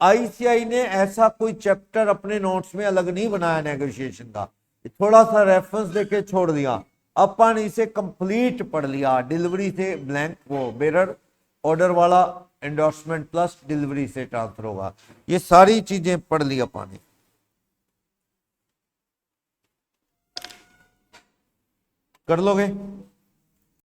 आईसीआई ने ऐसा कोई चैप्टर अपने नोट्स में अलग नहीं बनाया नेगोशिएशन का, थोड़ा सा रेफरेंस देके छोड़ दिया, अपन इसे कंप्लीट पढ़ लिया। डिलीवरी से ब्लैंक, वो बेरर ऑर्डर वाला एंडोर्समेंट प्लस डिलीवरी से ट्रांसफर होगा, ये सारी चीजें पढ़ ली अपन ने। कर लोगे?